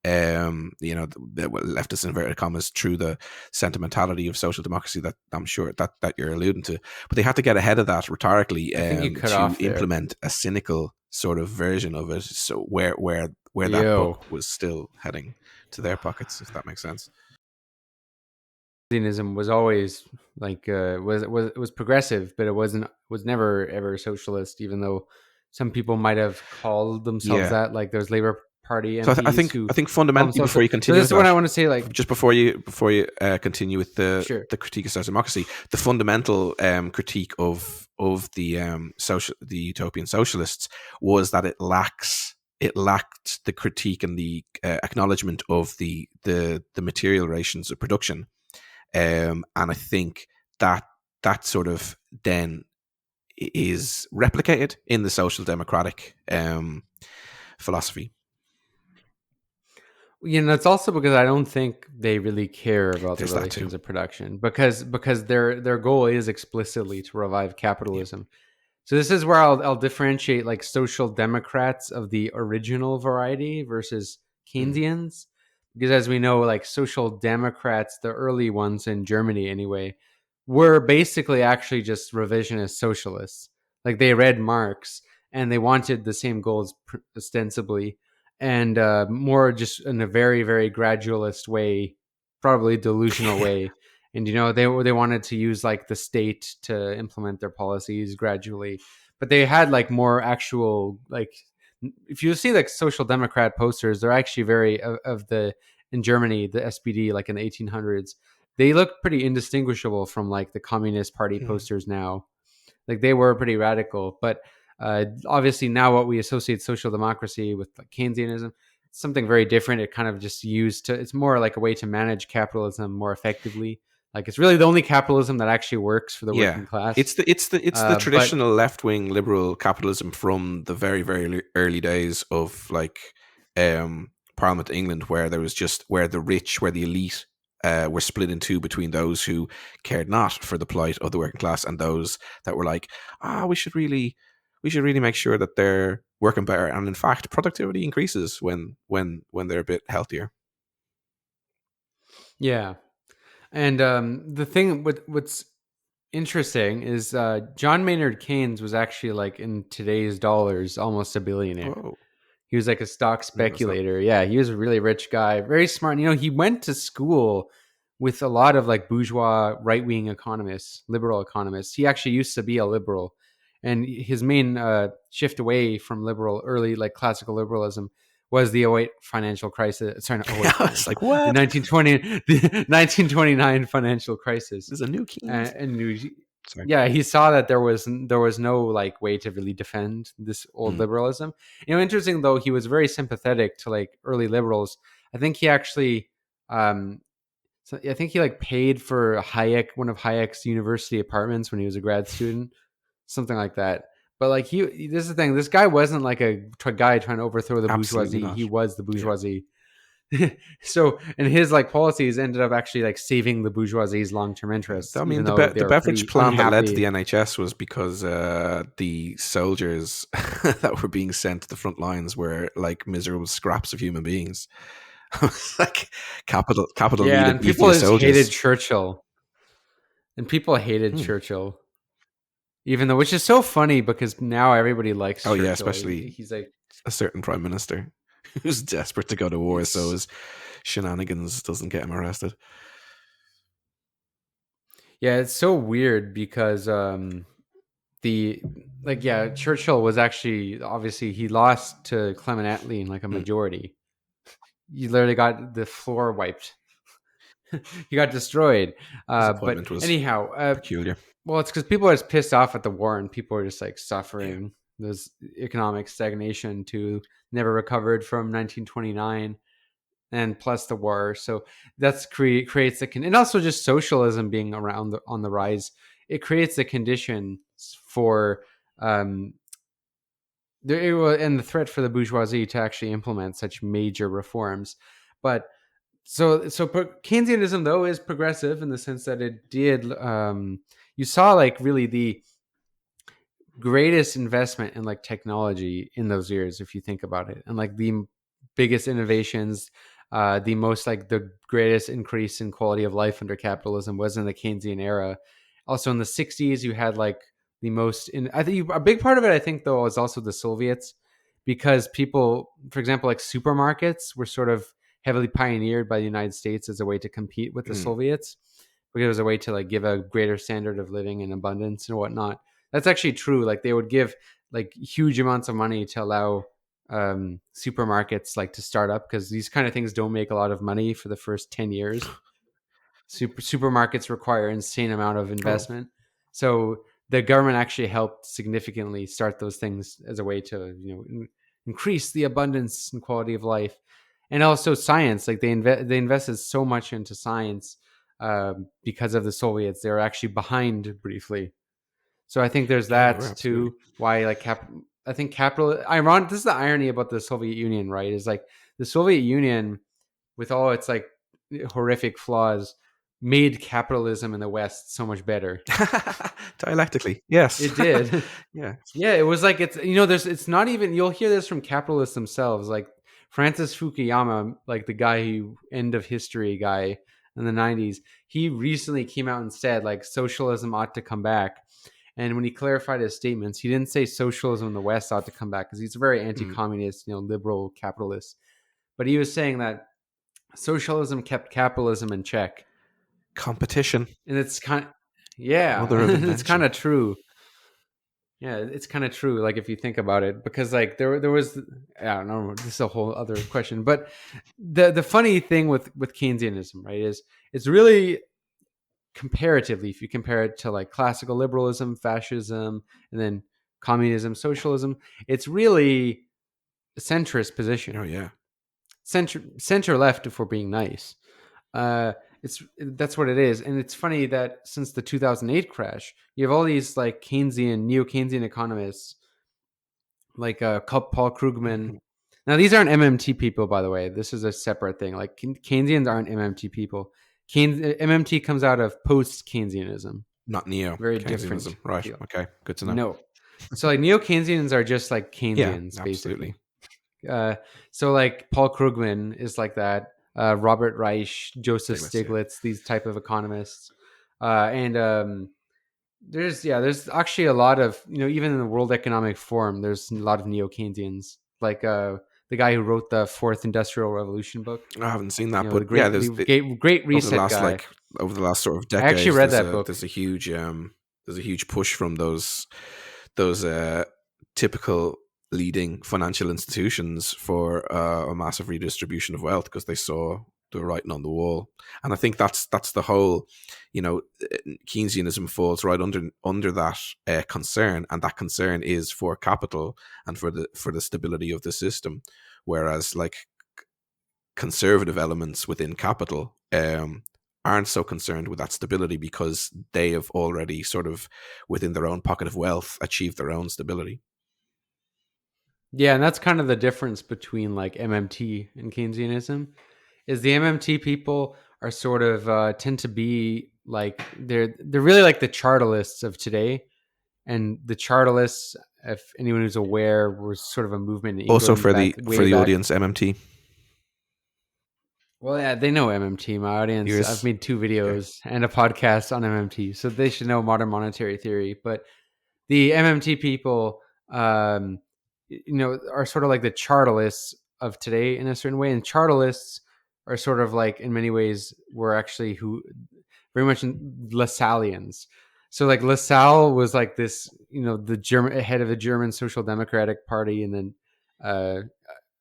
leftist inverted commas, through the sentimentality of social democracy that I'm sure that you're alluding to. But they had to get ahead of that rhetorically, I think you cut to off there. implement a cynical sort of version of it. So where that Yo, book was still heading to their pockets, if that makes sense. Keynesianism was always like was progressive, but it was never ever socialist. Even though some people might have called themselves Yeah. that, like those Labour Party So MPs I who think call fundamentally, themselves. So, before you so continue this with is what that, I want to say. Like, just before you continue with sure, the critique of social democracy, the fundamental critique of the the utopian socialists was that it lacked the critique and the acknowledgement of the material relations of production, and I think that that sort of then is replicated in the social democratic philosophy. it's also because I don't think they really care about the There's that too. relations of production, because their goal is explicitly to revive Yeah. capitalism. So this is where I'll differentiate like social democrats of the original variety versus Mm. Keynesians, because as we know, like social democrats, the early ones in Germany anyway, were basically actually just revisionist socialists. Like they read Marx and they wanted the same goals ostensibly, and more just in a very very gradualist way, probably delusional way. And they wanted to use like the state to implement their policies gradually, but they had like more actual, like, if you see like social democrat posters, they're actually very of the in Germany, the SPD, like in the 1800s, they look pretty indistinguishable from like the Communist Party Mm. posters now. Like they were pretty radical, but obviously now what we associate social democracy with, like Keynesianism, it's something very different. It kind of just used to, it's more like a way to manage capitalism more effectively. Like it's really the only capitalism that actually works for the Yeah, working class. it's the But traditional left wing liberal capitalism from the very early days of like Parliament England, where there was just where the rich, where the elite were split in two between those who cared not for the plight of the working class and those that were like, we should really make sure that they're working better. And in fact, productivity increases when they're a bit healthier. yeah, and the thing with what's interesting is John Maynard Keynes was actually, like, in today's dollars, almost a billionaire. Oh, He was like a stock never saw. speculator. Yeah, he was a really rich guy, very smart. He went to school with a lot of like bourgeois right wing economists, liberal economists. He actually used to be a liberal, and his main shift away from liberal, early like classical liberalism, was the '08 financial crisis. Sorry, not '08 I was financial, like, the what? 1920, the 1929 financial crisis, There's a new Keynes. and Sorry. yeah, he saw that there was no like way to really defend this old Mm. liberalism. Interesting though, he was very sympathetic to like early liberals. I think he actually, um, I think he like paid for one of Hayek's university apartments when he was a grad student, something like that. But like this is the thing. This guy wasn't like a guy trying to overthrow the Absolutely bourgeoisie. not. He was the Yeah. bourgeoisie. So, and his like policies ended up actually like saving the bourgeoisie's long-term Yeah. interests, I mean, even though they the were beverage pretty plan that led to the unhappy. NHS was because the soldiers that were being sent to the front lines were like miserable scraps of human beings. Like capital Yeah, needed and people nuclear just hated soldiers. Churchill, and people hated Hmm. Churchill, even though, which is so funny because now everybody likes Oh yeah, Churchill. especially He's like, a certain prime minister who's desperate to go to war, so it's, his shenanigans doesn't get him arrested. yeah, it's so weird because the like yeah, Churchill was actually obviously he lost to Clement Attlee in like a Hmm. majority. You literally got the floor wiped. He got destroyed. His But appointment was anyhow, peculiar. well, it's because people are just pissed off at the war and people are just like Yeah. suffering. There's economic stagnation to never recovered from 1929 and plus the war. So that's creates and also just socialism being around on the rise. It creates the conditions for um, and the threat for the bourgeoisie to actually implement such major reforms. But Keynesianism though is progressive in the sense that it did. You saw like really the greatest investment in like technology in those years, if you think about it, and like the biggest innovations, the most like the greatest increase in quality of life under capitalism was in the Keynesian era. Also in the 60s, you had like the most in I think a big part of it, I think though, was also the Soviets, because people, for example, like supermarkets were sort of heavily pioneered by the United States as a way to compete with the Hmm. Soviets, because it was a way to like give a greater standard of living and abundance and whatnot. That's actually true. Like they would give like huge amounts of money to allow supermarkets like to start up, because these kind of things don't make a lot of money for the first 10 years. Supermarkets require insane amount of Oh, investment. So the government actually helped significantly start those things as a way to, increase the abundance and quality of life. And also science, like they invested so much into science because of the Soviets. They were actually behind briefly, so I think there's yeah, they were that absolutely. too. Why like I think capital. Ironic. This is the irony about the Soviet Union, right? Is like the Soviet Union, with all its like horrific flaws, made capitalism in the West so much better. Dialectically, yes. It did. Yeah. Yeah, it was like there's it's not even you'll hear this from capitalists themselves, like Francis Fukuyama, like the guy who end of history guy in the 90s. He recently came out and said like socialism ought to come back. And when he clarified his statements, he didn't say socialism in the West ought to come back, because he's a very Mm. anti-communist, liberal capitalist. But he was saying that socialism kept capitalism in check, Competition, and it's kind of, yeah, mother of it's kind invention. of true. Yeah, it's kind of true. Like if you think about it, because like there was, I don't know, this is a whole other question. But the funny thing with Keynesianism, right, is it's really comparatively, if you compare it to like classical liberalism, fascism, and then communism, socialism, it's really a centrist Oh position, yeah. center left, if we're being nice. Uh, it's That's what it is, and it's funny that since the 2008 crash, you have all these like neo Keynesian economists like Paul Krugman. Mhm. Now these aren't MMT people, by the way. This is a separate thing. Like Keynesians aren't MMT people. MMT comes out of post Keynesianism. Not neo Very different Keynesianism, right? field. Okay, good to know. No. So like neo Keynesians are just like Yeah, Keynesians, absolutely. basically. So like Paul Krugman is like that. Robert Reich, Joseph Stiglitz, yeah. Stiglitz, these type of economists, and there's actually a lot of even in the World Economic Forum, there's a lot of neo Keynesians, like the guy who wrote the Fourth Industrial Revolution book. I haven't seen that, The but yeah, Great over the Reset last guy. over the last sort of I actually decades, read that book. there's a huge push from those typical leading financial institutions for a massive redistribution of wealth because they saw the writing on the wall, and I think that's the whole, you know, Keynesianism falls right under that concern, and that concern is for capital and for the stability of the system, whereas like conservative elements within capital aren't so concerned with that stability because they have already sort of within their own pocket of wealth achieved their own stability. Yeah, and that's kind of the difference between like MMT and Keynesianism. is the MMT people are sort of tend to be like they're really like the chartalists of today. And the chartalists, if anyone who's aware, was sort of a movement in Also England for back the way back. audience, MMT. Well, yeah, they know MMT. My audience, I've Yours. made 2 Okay. videos and a podcast on MMT, so they should know modern monetary theory. But the MMT people, are sort of like the chartalists of today in a certain way, and chartalists are sort of like in many ways were actually who very much Lassallians. So like Lassalle was like this, the German head of the German Social Democratic Party, and then uh,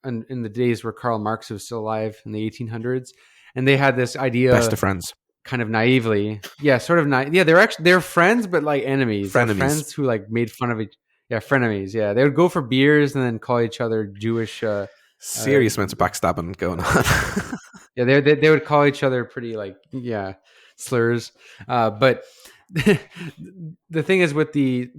in the days where Karl Marx was still alive in the 1800s, and they had this Best idea of friends. kind of naively, yeah, sort of yeah, they're friends, but like enemies. They're Frenemies. friends who like made fun of each, yeah, frenemies. Yeah, they would go for beers and then call each other Jewish. Uh, Serious amounts of backstabbing going on. yeah, they would call each other pretty like, yeah, slurs. But the thing is with the,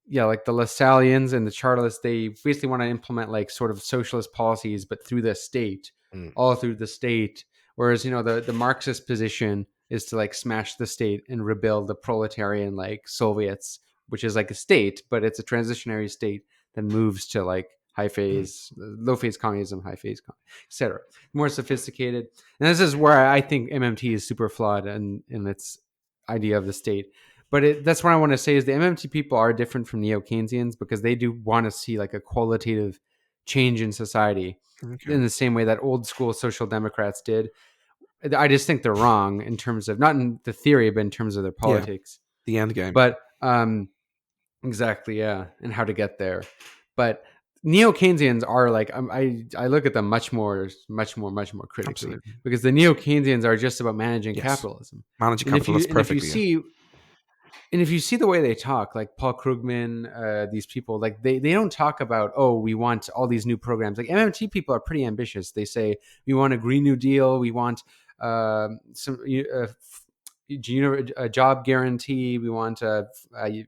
yeah, like the Lassallians and the Chartists, they basically want to implement like sort of socialist policies, but through the state, Mm. all through the state. Whereas the Marxist position is to like smash the state and rebuild the proletarian like Soviets, which is like a state, but it's a transitionary state that moves to like high Mm. phase, low phase communism, high phase, etc. More sophisticated. And this is where I think MMT is super flawed in its idea of the state. But that's what I want to say is the MMT people are different from neo Keynesians because they do want to see like a qualitative change in society Okay. in the same way that old school social democrats did. I just think they're wrong in terms of not in the theory, but in terms of their Yeah. politics. The end game. But exactly, yeah, and how to get there. But neo Keynesians are like I look at them much more critically Absolutely. because the neo Keynesians are just about managing Yes. capitalism. Managing And if capital. you That's and if you perfectly. Yeah. see and if you see the way they talk, like Paul Krugman, these people, like they don't talk about, oh, we want all these new programs. Like MMT people are pretty ambitious. They say we want a Green New Deal, we want some a job guarantee, we want a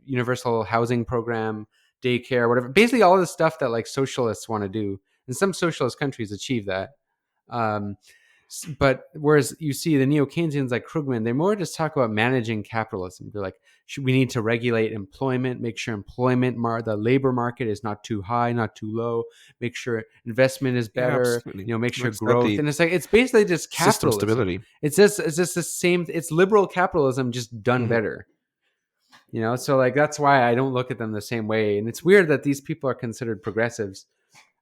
universal housing program, daycare, whatever. Basically, all the stuff that like socialists want to do, and some socialist countries achieve that. Um, but whereas you see the neo Keynesians like Krugman, they more just talk about managing capitalism. They're like, we need to regulate employment, make sure the labor market is not too high, not too low, make sure investment is Yeah. better, Absolutely. make Like sure I said, growth. the And it's like, it's basically just system capitalism. stability. It's just the same, it's liberal capitalism just done Mhm. better. So like that's why I don't look at them the same way. And it's weird that these people are considered progressives,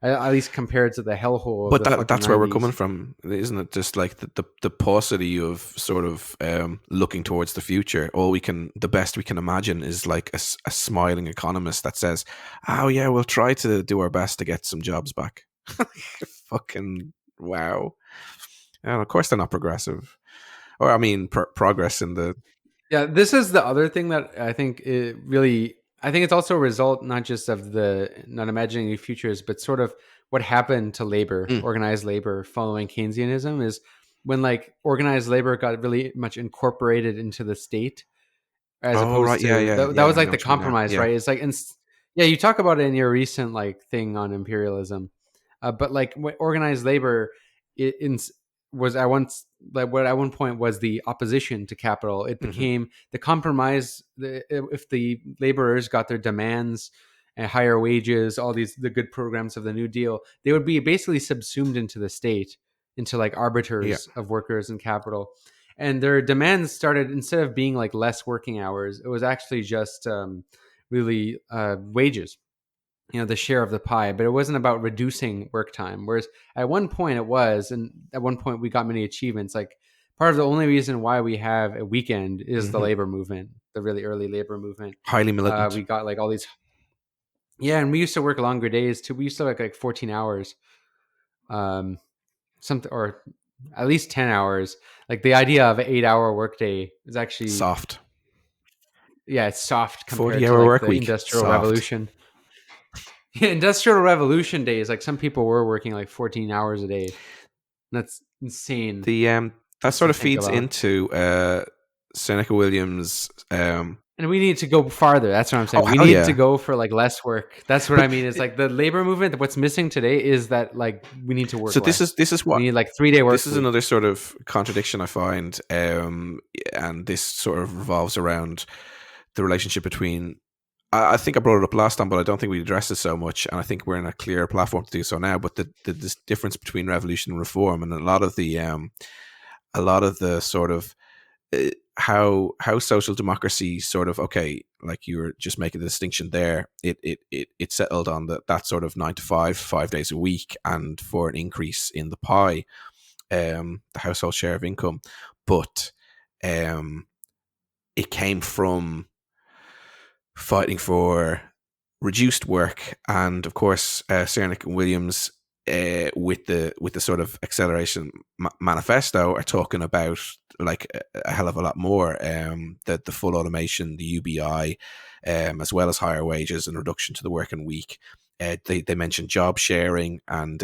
at least compared to the hellhole of But the fucking that's where we're coming 90s. from, isn't it? Just like the paucity of sort of looking towards the future. The best we can imagine is like a smiling economist that says, "Oh yeah, we'll try to do our best to get some jobs back." Fucking wow! And of course they're not progressive, or I mean progress in the. Yeah, this is the other thing that I think it really. I think it's also a result not just of the not imagining new futures, but sort of what happened to labor, Mm. organized labor, following Keynesianism is when like organized labor got really much incorporated into the state, as Oh right, opposed yeah, to yeah, that yeah. was I like know the what you mean now. compromise, Yeah. right? It's like, yeah, you talk about it in your recent like thing on imperialism, but like what organized labor in was at once like what at one point was the opposition to capital. It Hmm. became the compromise. If the laborers got their demands and higher wages, all these the good programs of the New Deal, they would be basically subsumed into the state, into like Yeah. arbiters of workers and capital. And their demands started, instead of being like less working hours, it was actually just really wages, the share of the pie. But it wasn't about reducing work time. Whereas at one point it was, and at one point we got many achievements. Like part of the only reason why we have a weekend is the Hmm. labor movement, the really early labor movement. Highly militant. We got like all these, yeah, and we used to work longer days too. We used to work like 14 hours, um, something, or at least 10 hours. Like the idea of an 8-hour workday is actually, Soft. yeah, it's soft compared to 40-hour like work the week. industrial Soft. revolution. Yeah, industrial revolution days, like some people were working like 14 hours a day. That's insane The that just to sort of think feeds about. into Seneca Williams. And And we need to go farther. That's what I'm Oh saying. We hell need to yeah! go for like less work. That's what I But mean. It's like the labor movement. What's missing today is that like we need to so work this is less. this is We what need like 3 day this work is week. another sort of contradiction I find, and this sort of revolves around the relationship between. I think I brought it up last time, but I don't think we addressed it so much, and I think we're in a clear platform to do so now. But the this difference between revolution and reform, and a lot of the sort of how social democracy sort of, okay, like you were just making the distinction there, it settled on that sort of 9 to 5 days a week, and for an increase in the pie, the household share of income, but um it came from fighting for reduced work, and of course, Srnicek and Williams, with the sort of acceleration manifesto, are talking about like a hell of a lot more. The full automation, the UBI, as well as higher wages and reduction to the working week. They mentioned job sharing, and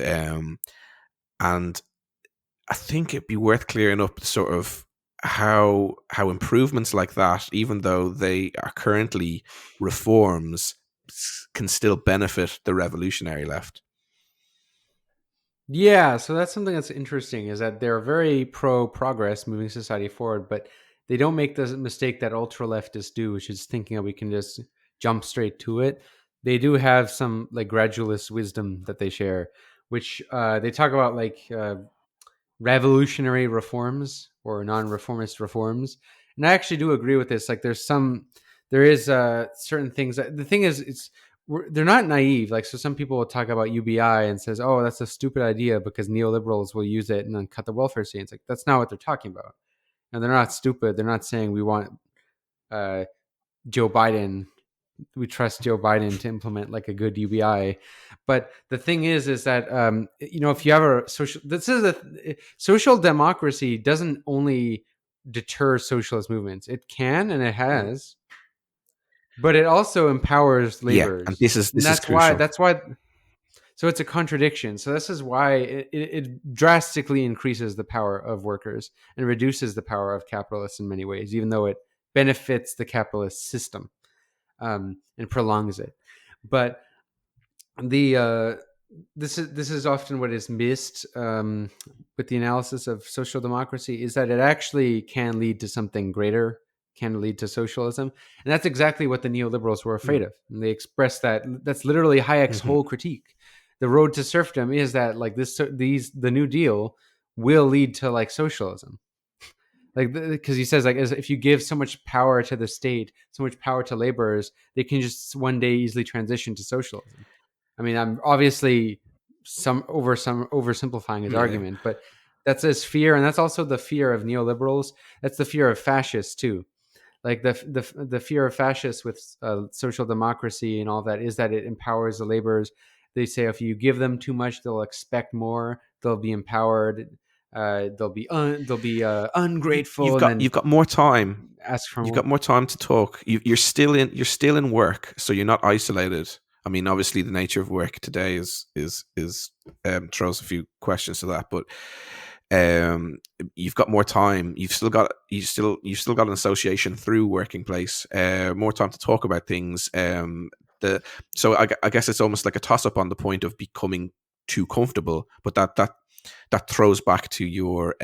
I think it'd be worth clearing up sort of how improvements like that, even though they are currently reforms, can still benefit the revolutionary left. Yeah, so that's something that's interesting is that they're very pro progress, moving society forward, but they don't make the mistake that ultra leftists do, which is thinking that we can just jump straight to it. They do have some like gradualist wisdom that they share, which they talk about like revolutionary reforms or non-reformist reforms. And I actually do agree with this. Like there is certain things that the thing is, they're not naive. Like, so some people will talk about UBI and says, oh, that's a stupid idea because neoliberals will use it and then cut the welfare state. It's like, that's not what they're talking about. And they're not stupid. They're not saying we want uh, Joe Biden, we trust Joe Biden to implement like a good UBI. But the thing is that if you have a social, this is a social democracy doesn't only deter socialist movements. It can and it Mm. has, but it also empowers Yeah, and laborers, this and is that's why. crucial. That's why. So it's a contradiction. So this is why it drastically increases the power of workers and reduces the power of capitalists in many ways, even though it benefits the capitalist system and prolongs it. But the this is often what is missed with the analysis of social democracy is that it actually can lead to something greater, can lead to socialism, and that's exactly what the neoliberals were afraid Mm. of. And they expressed that. That's literally Hayek's Hmm. whole critique. The road to serfdom is that like the New Deal will lead to like socialism, like because he says like if you give so much power to the state, so much power to laborers, they can just one day easily transition to socialism. I mean, I'm obviously some oversimplifying his Yeah. argument, but that's his fear, and that's also the fear of neoliberals. That's the fear of fascists too. Like the fear of fascists with social democracy and all that is that it empowers the laborers. They say if you give them too much, they'll expect more. They'll be empowered. They'll be ungrateful, and then You've got more time. ask for You've more. got more time to talk. You're still in work, so you're not isolated. I mean, obviously, the nature of work today is throws a few questions to that, but um, you've got more time. You've still got an association through working place. More time to talk about things. The so I guess it's almost like a toss up on the point of becoming too comfortable, but that throws back to your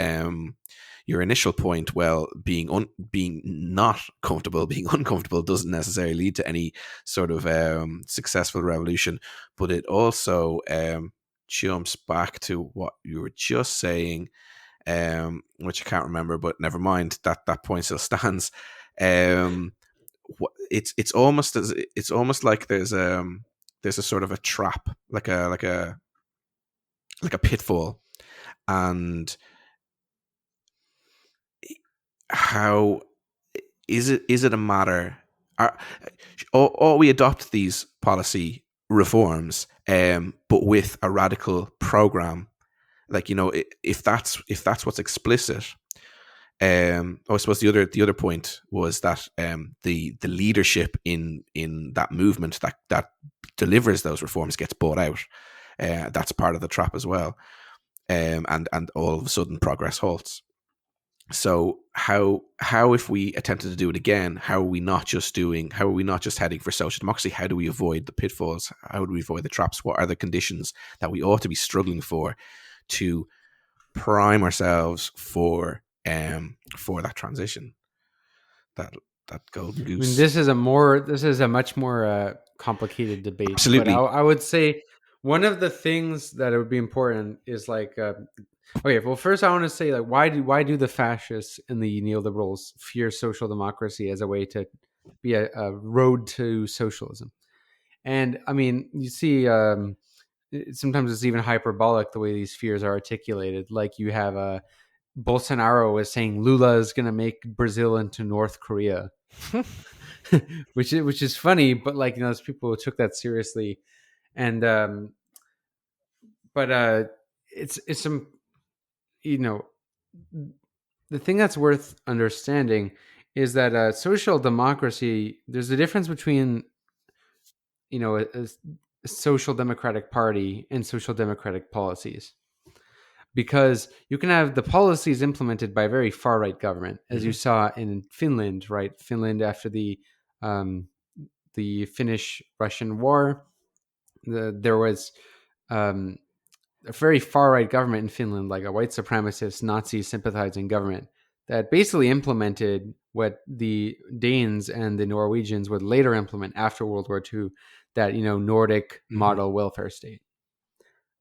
initial point. Well, being not comfortable, being uncomfortable, doesn't necessarily lead to any sort of successful revolution, but it also jumps back to what you were just saying, which I can't remember, but never mind. That point still stands. Um, it's almost like there's a sort of a trap, like a pitfall, and how is it a matter? Are, or we adopt these policy reforms, but with a radical program, like, if that's what's explicit. I suppose the other point was that the leadership in that movement that delivers those reforms gets bought out. That's part of the trap as well, and all of a sudden progress halts. So how if we attempted to do it again, how are we not just heading for social democracy? How do we avoid the pitfalls? How do we avoid the traps? What are the conditions that we ought to be struggling to prime ourselves for that transition, that golden I mean, goose? this is a much more complicated debate, but Absolutely. I would say one of the things that it would be important is like, okay, well, first I want to say like, why do the fascists and the neoliberals fear social democracy as a way to be a road to socialism? And I mean, you see, sometimes it's even hyperbolic the way these fears are articulated. Like you have Bolsonaro is saying Lula is going to make Brazil into North Korea, which is funny, but like, there's people who took that seriously, and but it's some, you know the thing that's worth understanding is that social democracy, there's a difference between, a social democratic party and social democratic policies, because you can have the policies implemented by a very far right government, as you Hmm. saw in Finland, right? Finland after um, the Finnish Russian War, there was um, a very far right government in Finland, like a white supremacist Nazi sympathizing government, that basically implemented what the Danes and the Norwegians would later implement after World War II, that Nordic Hmm. model welfare state.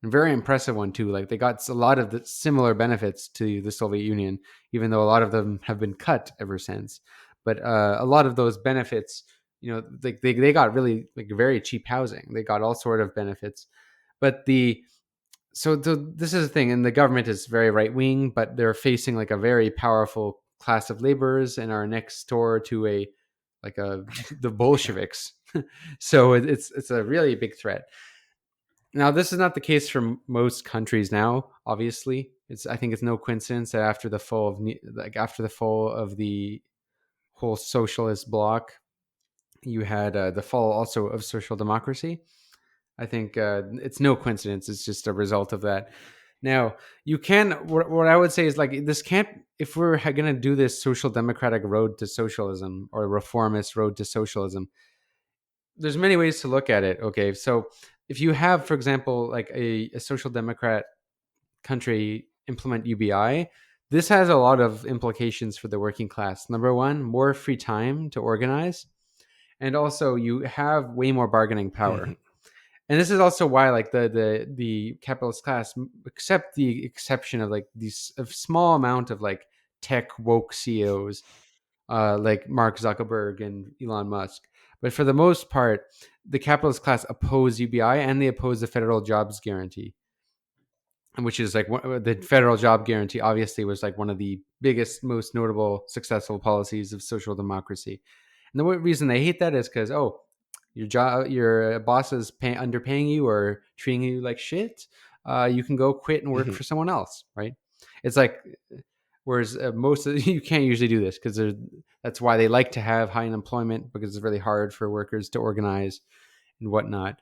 A very impressive one too. Like they got a lot of the similar benefits to the Soviet Union, even though a lot of them have been cut ever since. But a lot of those benefits, they got really like very cheap housing. They got all sort of benefits. But this is the thing, and the government is very right wing, but they're facing like a very powerful class of laborers and are next door to the Yeah. Bolsheviks. So it's a really big threat. Now, this is not the case for most countries now. Obviously, I think it's no coincidence that after the fall of the whole socialist bloc, you had the fall also of social democracy. I think it's no coincidence. It's just a result of that. Now, you can. What I would say is like this can't. If we're going to do this social democratic road to socialism or reformist road to socialism, there's many ways to look at it. Okay, so if you have, for example, like a social democrat country implement UBI, this has a lot of implications for the working class. Number one, more free time to organize, and also you have way more bargaining power. Hmm. And this is also why, like the capitalist class, except the exception of like these a small amount of like tech woke CEOs, like Mark Zuckerberg and Elon Musk. But for the most part, the capitalist class oppose UBI and they oppose the federal jobs guarantee, which is like the federal job guarantee obviously was like one of the biggest, most notable successful policies of social democracy. And the reason they hate that is because, your boss is underpaying you or treating you like shit, you can go quit and work Hmm. for someone else, right? It's like, whereas most of you can't usually do this because that's why they like to have high unemployment, because it's really hard for workers to organize and whatnot.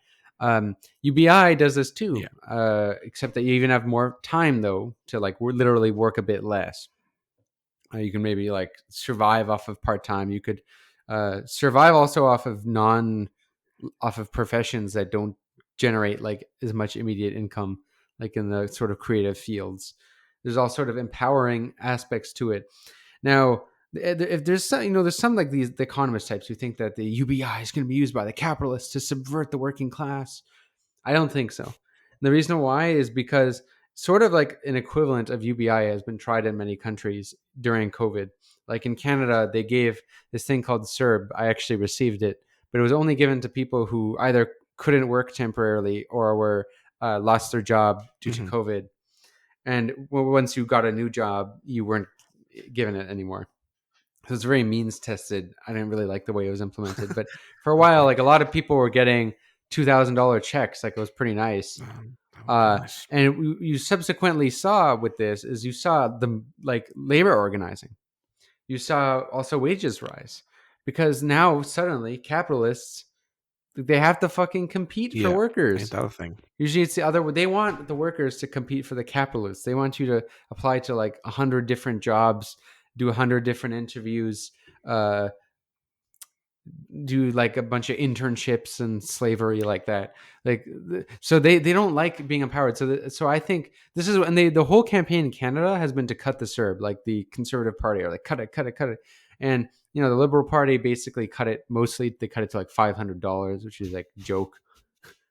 UBI does this too, Yeah. except that you even have more time though to like literally work a bit less. You can maybe like survive off of part time. You could survive also off of professions that don't generate like as much immediate income, like in the sort of creative fields. There's all sort of empowering aspects to it. Now, if there's some, there's some like the economist types who think that the UBI is going to be used by the capitalists to subvert the working class. I don't think so. And the reason why is because sort of like an equivalent of UBI has been tried in many countries during COVID. Like in Canada, they gave this thing called CERB. I actually received it, but it was only given to people who either couldn't work temporarily or were lost their job due to Hmm. COVID. And once you got a new job, you weren't given it anymore. So it's very means tested. I didn't really like the way it was implemented, but for a while, Okay. like a lot of people were getting $2,000 checks. Like it was pretty nice. That would be nice. And you subsequently saw with this is you saw the like labor organizing. You saw also wages rise because now suddenly capitalists They have to fucking compete for Yeah. Ain't workers. that a thing? Usually it's the other way. They want the workers to compete for the capitalists. They want you to apply to like 100 different jobs, do 100 different interviews, uh, do like a bunch of internships and slavery like that. Like, so they don't like being empowered. So I think this is, and the whole campaign in Canada has been to cut the CERB. Like the Conservative Party are like, cut it, cut it, cut it. And, you know, the Liberal Party basically cut it. Mostly they cut it to like $500, which is like a joke.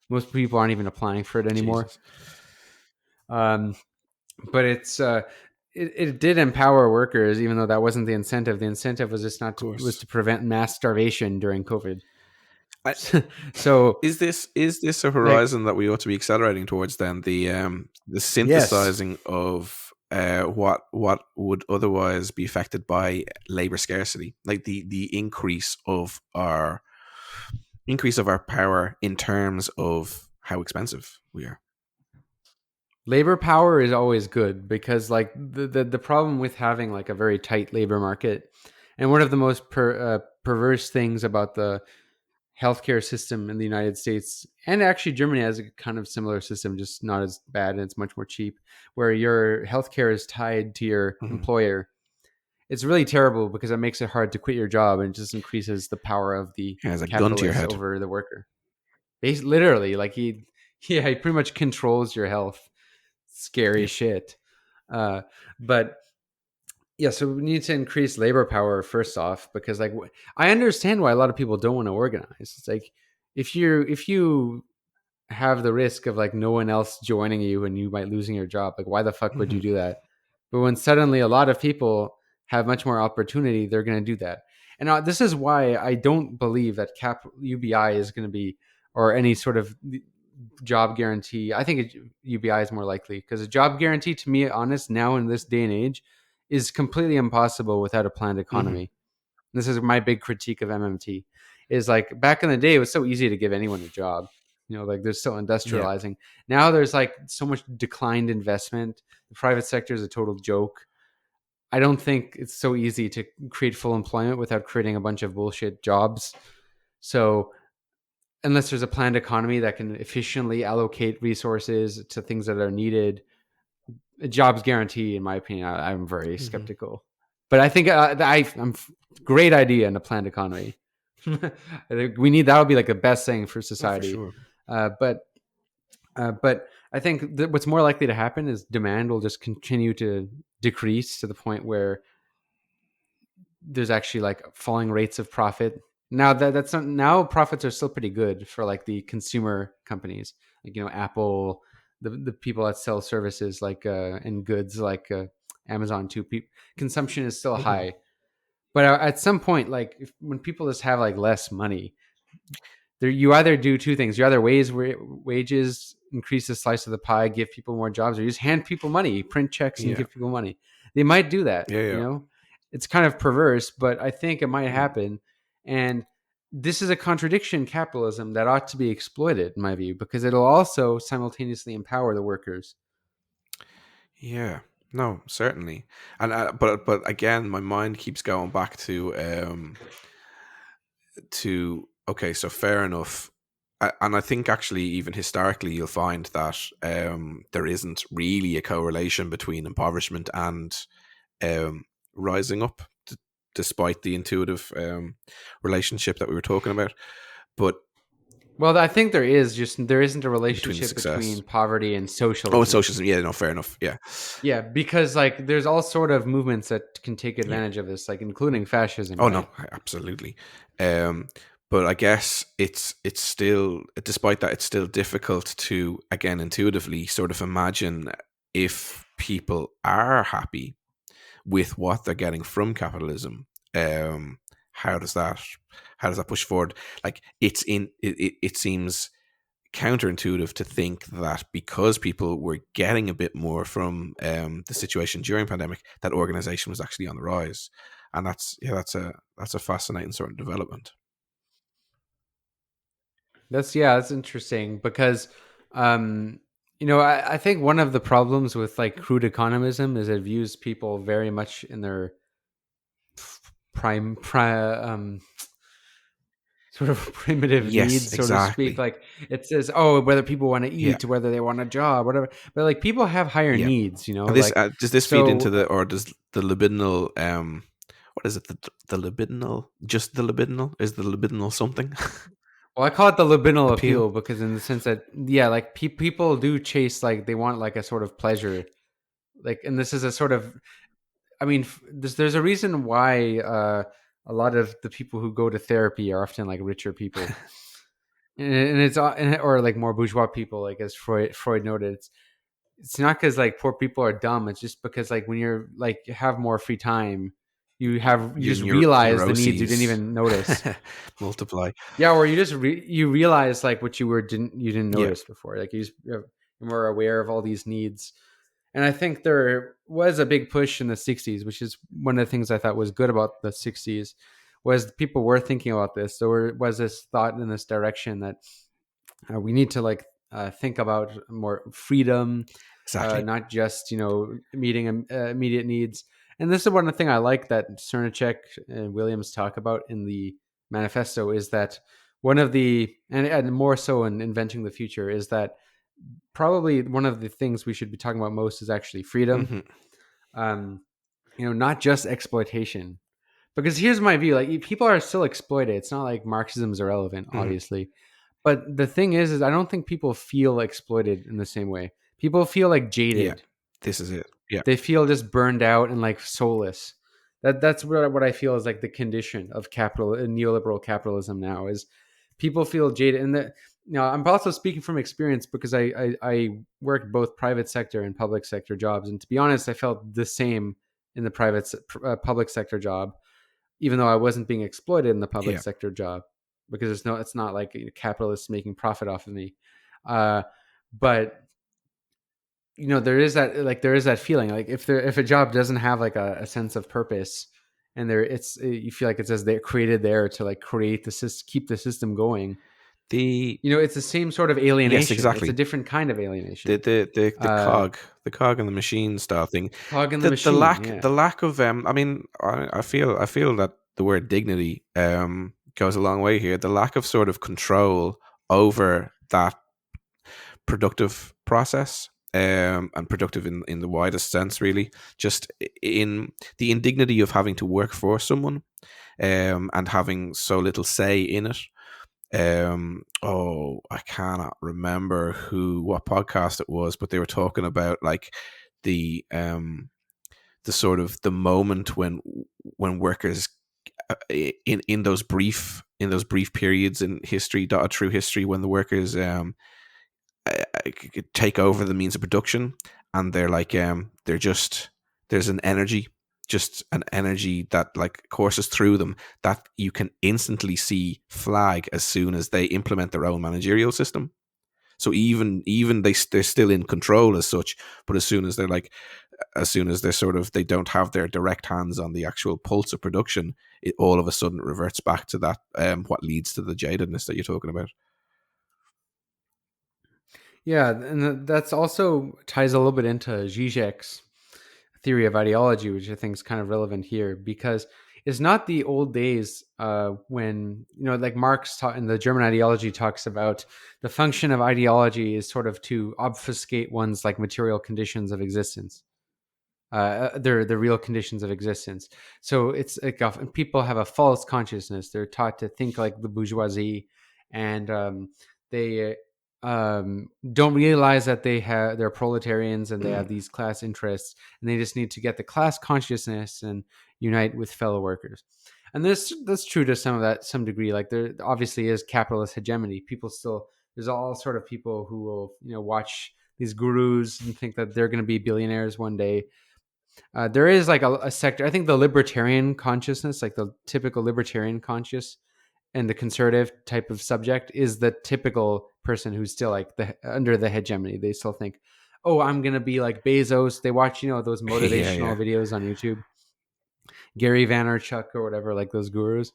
Most people aren't even applying for it anymore. Jesus. Um, but it did empower workers, even though that wasn't the incentive. The incentive was just Of not to, was course. to prevent mass starvation during COVID. I, So is this a like, horizon that we ought to be accelerating towards? Then the yes, synthesizing of what would otherwise be affected by labor scarcity, like the increase of our power in terms of how expensive we are. labor power is always good, because like the problem with having like a very tight labor market, and one of the most perverse things about the healthcare system in the United States, and actually Germany has a kind of similar system, just not as bad and it's much more cheap, where your healthcare is tied to your Hmm. employer. It's really terrible because it makes it hard to quit your job, and it just increases the power of the Yeah, has a gun to your capitalist head. over the worker. Literally, like yeah, he pretty much controls your health. Scary Yeah. shit. Uh, but yeah, so we need to increase labor power first off, because like I understand why a lot of people don't want to organize. It's like if you have the risk of like no one else joining you and you might losing your job, like why the fuck would you Hmm. do that? But when suddenly a lot of people have much more opportunity, they're going to do that. And this is why I don't believe that cap UBI is going to be, or any sort of job guarantee. I think UBI is more likely, because a job guarantee, to me, honest, now in this day and age, is completely impossible without a planned Hmm. economy. This is my big critique of MMT. Is like back in the day, it was so easy to give anyone a job. You know, like they're still Yeah. industrializing. Now there's like so much declined investment. The private sector is a total joke. I don't think it's so easy to create full employment without creating a bunch of bullshit jobs. So unless there's a planned economy that can efficiently allocate resources to things that are needed, a jobs guarantee, in my opinion, I'm very Hmm. skeptical. But I think I'm great idea in a planned economy. I think we need, that would be like the best thing for Oh, for society. sure. But I think that what's more likely to happen is demand will just continue to decrease to the point where there's actually like falling rates of profit. Now that's not, now profits are still pretty good for like the consumer companies, like, you know, Apple, the people that sell services like and goods like Amazon too. Consumption is still Hmm. high, but at some point, like when people just have like less money, there you either do two things. You either raise wages, increase the slice of the pie, give people more jobs, or you just hand people money, print checks, and Yeah. give people money. They might do that. Yeah. You Yeah. know, it's kind of perverse, but I think it might Mm. happen. And this is a contradiction in capitalism that ought to be exploited, in my view, because it'll also simultaneously empower the workers. Yeah. No, certainly. And but again, my mind keeps going back to okay, so fair enough. And I think actually, even historically, you'll find that there isn't really a correlation between impoverishment and um, rising up, despite the intuitive relationship that we were talking about. But Well, I think there is, just there isn't a between the relationship success, between poverty and oh, and socialism. socialism, yeah, no, fair enough, yeah, Yeah, because like there's all sort of movements that can take yeah. advantage of this, like including fascism, Oh no, right? absolutely. Um, but I guess it's still, despite that, it's still difficult to again intuitively sort of imagine if people are happy with what they're getting from capitalism. Um, how does that how does that push forward? Like it seems counterintuitive to think that because people were getting a bit more from the situation during pandemic, that organization was actually on the rise, and that's a fascinating sort of development. That's interesting because, um, you know, I think one of the problems with like crude economism is it views people very much in their prime. sort of primitive Yes, needs, so to speak. exactly. Like it says, oh, whether people want to Yeah, eat, whether they want a job, whatever. But like people have higher yeah. needs, And this like does this feed into so. the, or does the libidinal what is it, the libidinal, just the libidinal, is the libidinal something Well, I call it the libidinal appeal? appeal because in the sense that yeah, like people do chase like they want like a sort of pleasure, like, and this is a sort of, I mean, there's a reason why a lot of the people who go to therapy are often like richer people, and it's or like more bourgeois people, like as Freud noted. It's not because like poor people are dumb. It's just because like when you're like you have more free time, you Your just realize the needs you didn't neuroses even notice. multiply. Yeah, or you just you realize like what you didn't Yeah, notice before. Like you're more aware of all these needs. And I think there was a big push in the 60s, which is one of the things I thought was good about the 60s, was people were thinking about this. Was this thought in this direction that we need to like think about more freedom, exactly. not just meeting immediate needs. And this is one of the thing I like that Srnicek and Williams talk about in the manifesto is that one of the and more so in inventing the future is that probably one of the things we should be talking about most is actually freedom. Hmm. Um, not just exploitation. Because here's my view: like people are still exploited. It's not like Marxism is irrelevant, Hmm. obviously, but the thing is I don't think people feel exploited in the same way. People feel like Yeah, jaded. this is it. Yeah, They feel just burned out and like soulless. That's what I feel is like the condition of capital and neoliberal capitalism now is people feel jaded. And that I'm also speaking from experience because I worked both private sector and public sector jobs, and to be honest, I felt the same in the public sector job, even though I wasn't being exploited in the public yeah. sector job because it's not like capitalists making profit off of me. Uh, but there is that feeling like if a job doesn't have like a sense of purpose, and you feel like it says they're created there to like create the system, keep the system going. The It's the same sort of Yes, alienation. It's a exactly. different kind of The alienation. the the the uh cog, the cog in the machine style thing. Cog in the The machine, lack, yeah. the lack of I mean, I feel that the word dignity goes a long way here. The lack of sort of control over that productive process, and productive in the widest sense, really. Just in the indignity of having to work for someone, and having so little say in it. Oh, I cannot remember what podcast it was, but they were talking about like the the sort of the moment when workers, in those brief periods in history, dotted through history, when the workers take over the means of production, and they're like they're just, there's an energy, just an energy that like courses through them, that you can instantly see flag as soon as they implement their own managerial system. So even they're still in control as such, but as soon as they're like, as soon as they're sort of, they don't have their direct hands on the actual pulse of production, it all of a sudden reverts back to that, what leads to the jadedness that you're talking about. Yeah, and that's also ties a little bit into Zizek's theory of ideology, which I think is kind of relevant here because it's not the old days when like Marx taught in the German ideology talks about the function of ideology is sort of to obfuscate one's like material conditions of existence, they're the real conditions of existence. So it's like people have a false consciousness. They're taught to think like the bourgeoisie, and they don't realize that they're proletarians and they have Mm. these class interests, and they just need to get the class consciousness and unite with fellow workers. And that's true to some degree. Like there obviously is capitalist hegemony. People still There's all sort of people who will watch these gurus and think that they're going to be billionaires one day. There is like a sector. I think the libertarian consciousness, like the typical libertarian conscious, and the conservative type of subject is the typical person who's still like under the hegemony. They still think, "Oh, I'm gonna be like Bezos." They watch those Yeah, yeah. motivational videos on YouTube, Gary Vaynerchuk or whatever, like those gurus.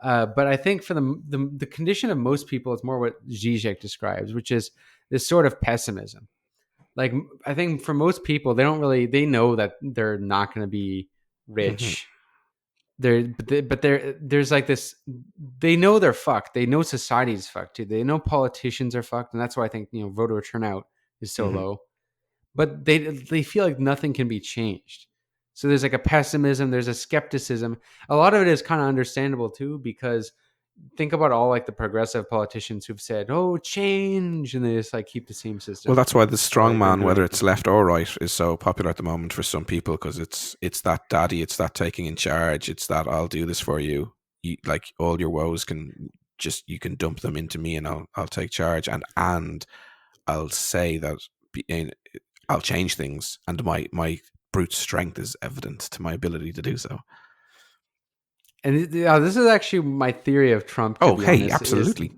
But I think for the condition of most people, it's more what Zizek describes, which is this sort of pessimism. Like I think for most people, they know that they're not going to be Hmm. rich. there's like this. They know they're fucked. They know society's fucked too. They know politicians are fucked, and that's why I think voter turnout is so Hmm. low. But they feel like nothing can be changed. So there's like a pessimism. There's a skepticism. A lot of it is kind of understandable too, because think about all like the progressive politicians who've said, "Oh, change," and they just like keep the same Well, system that's why the that strong like they're man, whether doing. it's left or right, is so popular at the moment for some people because it's that daddy, it's that taking in charge, it's that I'll do this for you. Like all your woes can just you can dump them into me, and I'll take charge, and I'll say that I'll change things, and my brute strength is evident to my ability to do so. And this is actually my theory of Trump. To Oh, be hey, honest, is absolutely.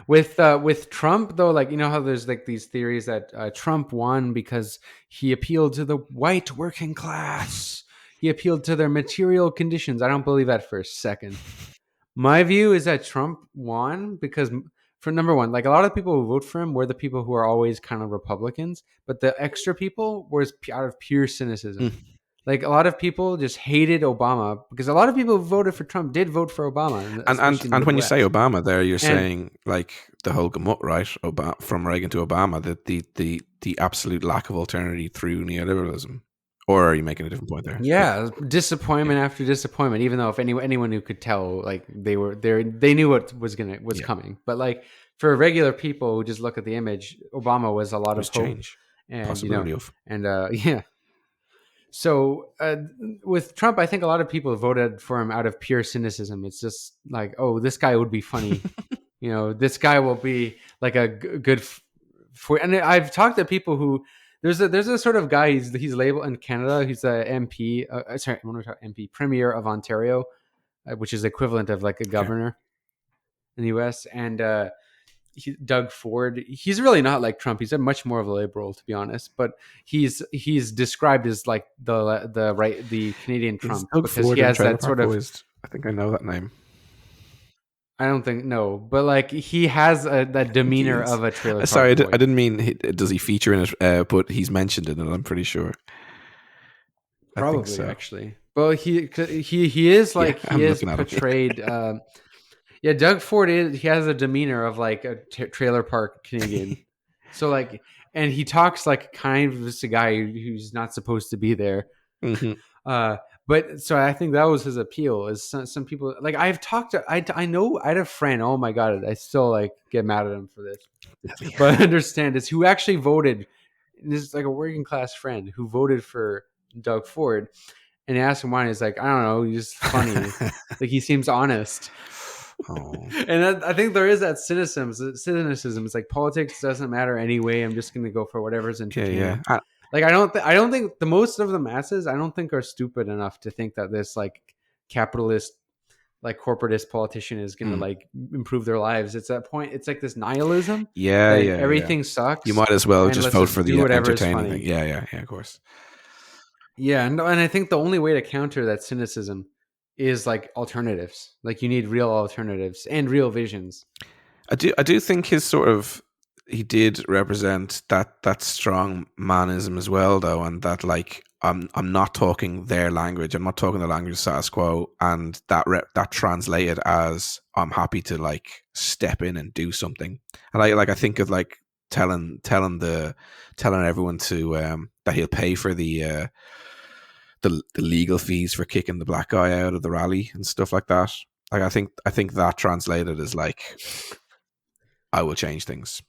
with Trump though. Like how there's like these theories that Trump won because he appealed to the white working class. He appealed to their material conditions. I don't believe that for a second. My view is that Trump won because, for number one, like a lot of people who vote for him were the people who are always kind of Republicans, but the extra people was out of pure cynicism. Mm. Like a lot of people just hated Obama because a lot of people who voted for Trump did vote for Obama, And especially in the and when you say Midwest. Obama, there you're And saying like the whole gamut, right? From Reagan to Obama, that the absolute lack of alternative through neoliberalism, or are you making a different point there? yeah, Yeah, disappointment after disappointment. Even though if anyone who could tell, like they were there, they knew what was yeah. coming. But like for regular people who just look at the image, Obama was a It lot of was hope, change, and possibility of. and yeah. So with Trump, I think a lot of people voted for him out of pure cynicism. It's just like, oh, this guy would be funny. This guy will be like a good for. And I've talked to people who there's a sort of guy. He's labeled in Canada. He's a MP. Sorry, I'm going to talk MP, Premier of Ontario, which is equivalent of like a Okay. governor in the U.S. And Doug Ford. He's really not like Trump. He's a much more of a liberal, to be honest. But he's described as like the Canadian Is Trump Doug because he Ford in has Trailer that Park sort of. Boys? I think I know that name. I don't think no, but like he has that I think he demeanor is. of a trailer Sorry, park boy. I didn't mean. Does he feature in it? But he's mentioned in it. I'm pretty sure. I think Probably so. actually, but he is Yeah, like he I'm is looking at him. portrayed. Yeah, Doug Ford he has a demeanor of like a trailer park Canadian. So like, and he talks like kind of just a guy who's not supposed to be there. Hmm. Uh, but so I think that was his appeal. Is some people like I've talked to I know I had a friend. Oh my god, I still like get mad at him for this, but I understand is who actually voted. This is like a working class friend who voted for Doug Ford, and I asked him why. And he's like, I don't know, he's funny. Like he seems honest. Oh, And I think there is that cynicism. Cynicism. It's like politics doesn't matter anyway. I'm just going to go for whatever's okay, entertaining. yeah. Like I don't think the most of the masses. I don't think are stupid enough to think that this like capitalist, like corporatist politician is going to Mm. like improve their lives. It's that point. It's like this nihilism Yeah, that yeah, yeah. everything You sucks might as well and just let's vote just for do the whatever is entertaining thing. funny. Yeah, yeah, yeah. Of course. Yeah, and I think the only way to counter that cynicism is like alternatives. Like you need real alternatives and real visions. I do think his sort of he did represent that strong manism as well, though, and that like I'm not talking their language. I'm not talking the language of status quo, and that translated as I'm happy to like step in and do something. And I think of like telling everyone to that he'll pay for the legal fees for kicking the black guy out of the rally and stuff like that. Like I think that translated as like I will change things.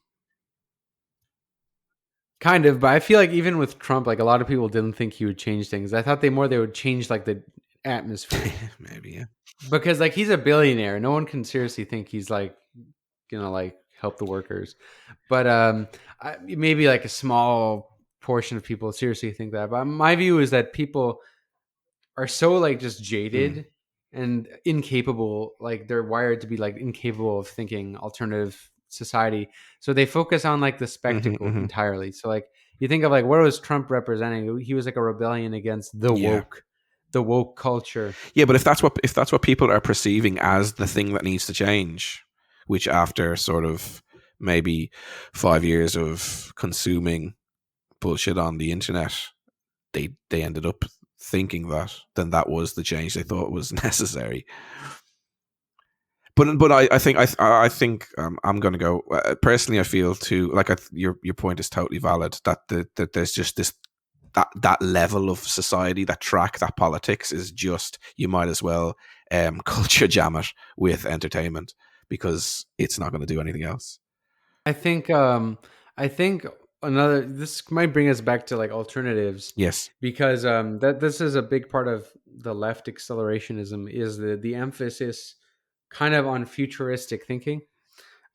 Kind of, but I feel like even with Trump, like a lot of people didn't think he would change things. I thought they would change like the atmosphere Maybe, yeah. because like he's a billionaire. No one can seriously think he's like gonna like help the workers. But maybe like a small portion of people seriously think that. But my view is that people are so like just Mm. jaded and incapable, like they're wired to be like incapable of thinking alternative society, so they focus on like the Hmm. spectacle Hmm. entirely. So like you think of like what was Trump representing? He was like a rebellion against Yeah, the woke culture. yeah. But if that's what people are perceiving as the thing that needs to change, which after sort of maybe 5 years of consuming bullshit on the internet, they ended up thinking that, then that was the change they thought was necessary. But I think I'm going to go. Personally, I feel too like your point is totally valid. That there's just this that level of society, that track, that politics is just, you might as well culture jam it with entertainment, because it's not going to do anything else. I think I think another this might bring us back to like alternatives, Yes. because that this is a big part of the left accelerationism, is the emphasis kind of on futuristic thinking.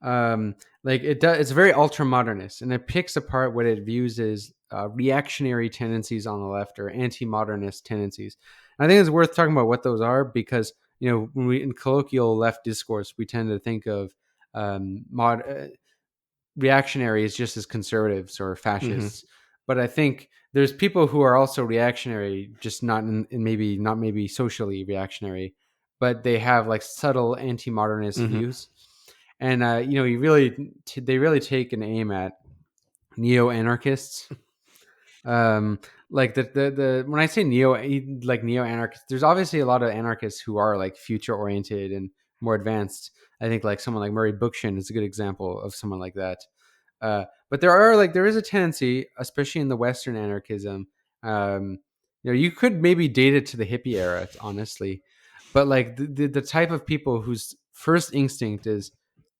Like it's very ultra modernist, and it picks apart what it views as reactionary tendencies on the left, or anti-modernist tendencies. And I think it's worth talking about what those are, because when we in colloquial left discourse, we tend to think of reactionary is just as conservatives or Hmm. fascists. But I think there's people who are also reactionary, just not in maybe not maybe socially reactionary, but they have like subtle anti-modernist Hmm. views. And you really they really take an aim at neo-anarchists. um like the when I say neo anarchists, there's obviously a lot of anarchists who are like future oriented and more advanced. I think like someone like Murray Bookchin is a good example of someone like that. But there is a tendency, especially in the Western anarchism. Um, you could maybe date it to the hippie era, honestly, but like the type of people whose first instinct is,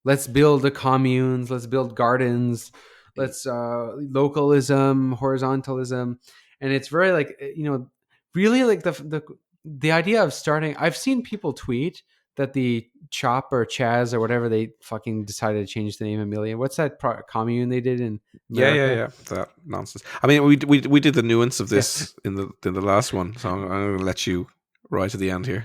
let's build the communes, let's build gardens, let's localism, horizontalism, and it's very like really like the idea of starting. I've seen people tweet that the Chop or Chaz or whatever they fucking decided to change the name a million. What's that commune they did in Yeah, yeah, America? yeah. That nonsense. I mean, we did the nuance of Yeah. this in the last one, so I'm going to let you right to the end here.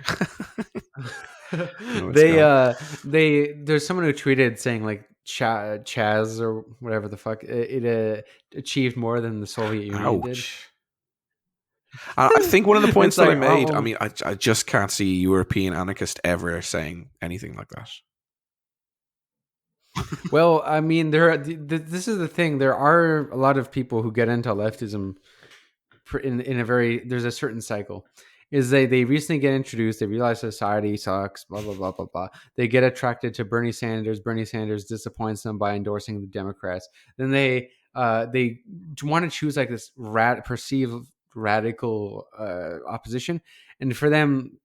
No, it's they gone. there's someone who tweeted saying like Chaz or whatever the fuck it achieved more than the Soviet Union did. Ouch. I think one of the points It's that I like made, I mean, I just can't see a European anarchist ever saying anything like that. well, I mean, this is the thing. There are a lot of people who get into leftism in a very, there's a certain cycle. Is they recently get introduced, they realize society sucks, blah blah blah blah blah. They get attracted to Bernie Sanders. Bernie Sanders disappoints them by endorsing the Democrats. Then they want to choose like this perceived radical opposition, and for them,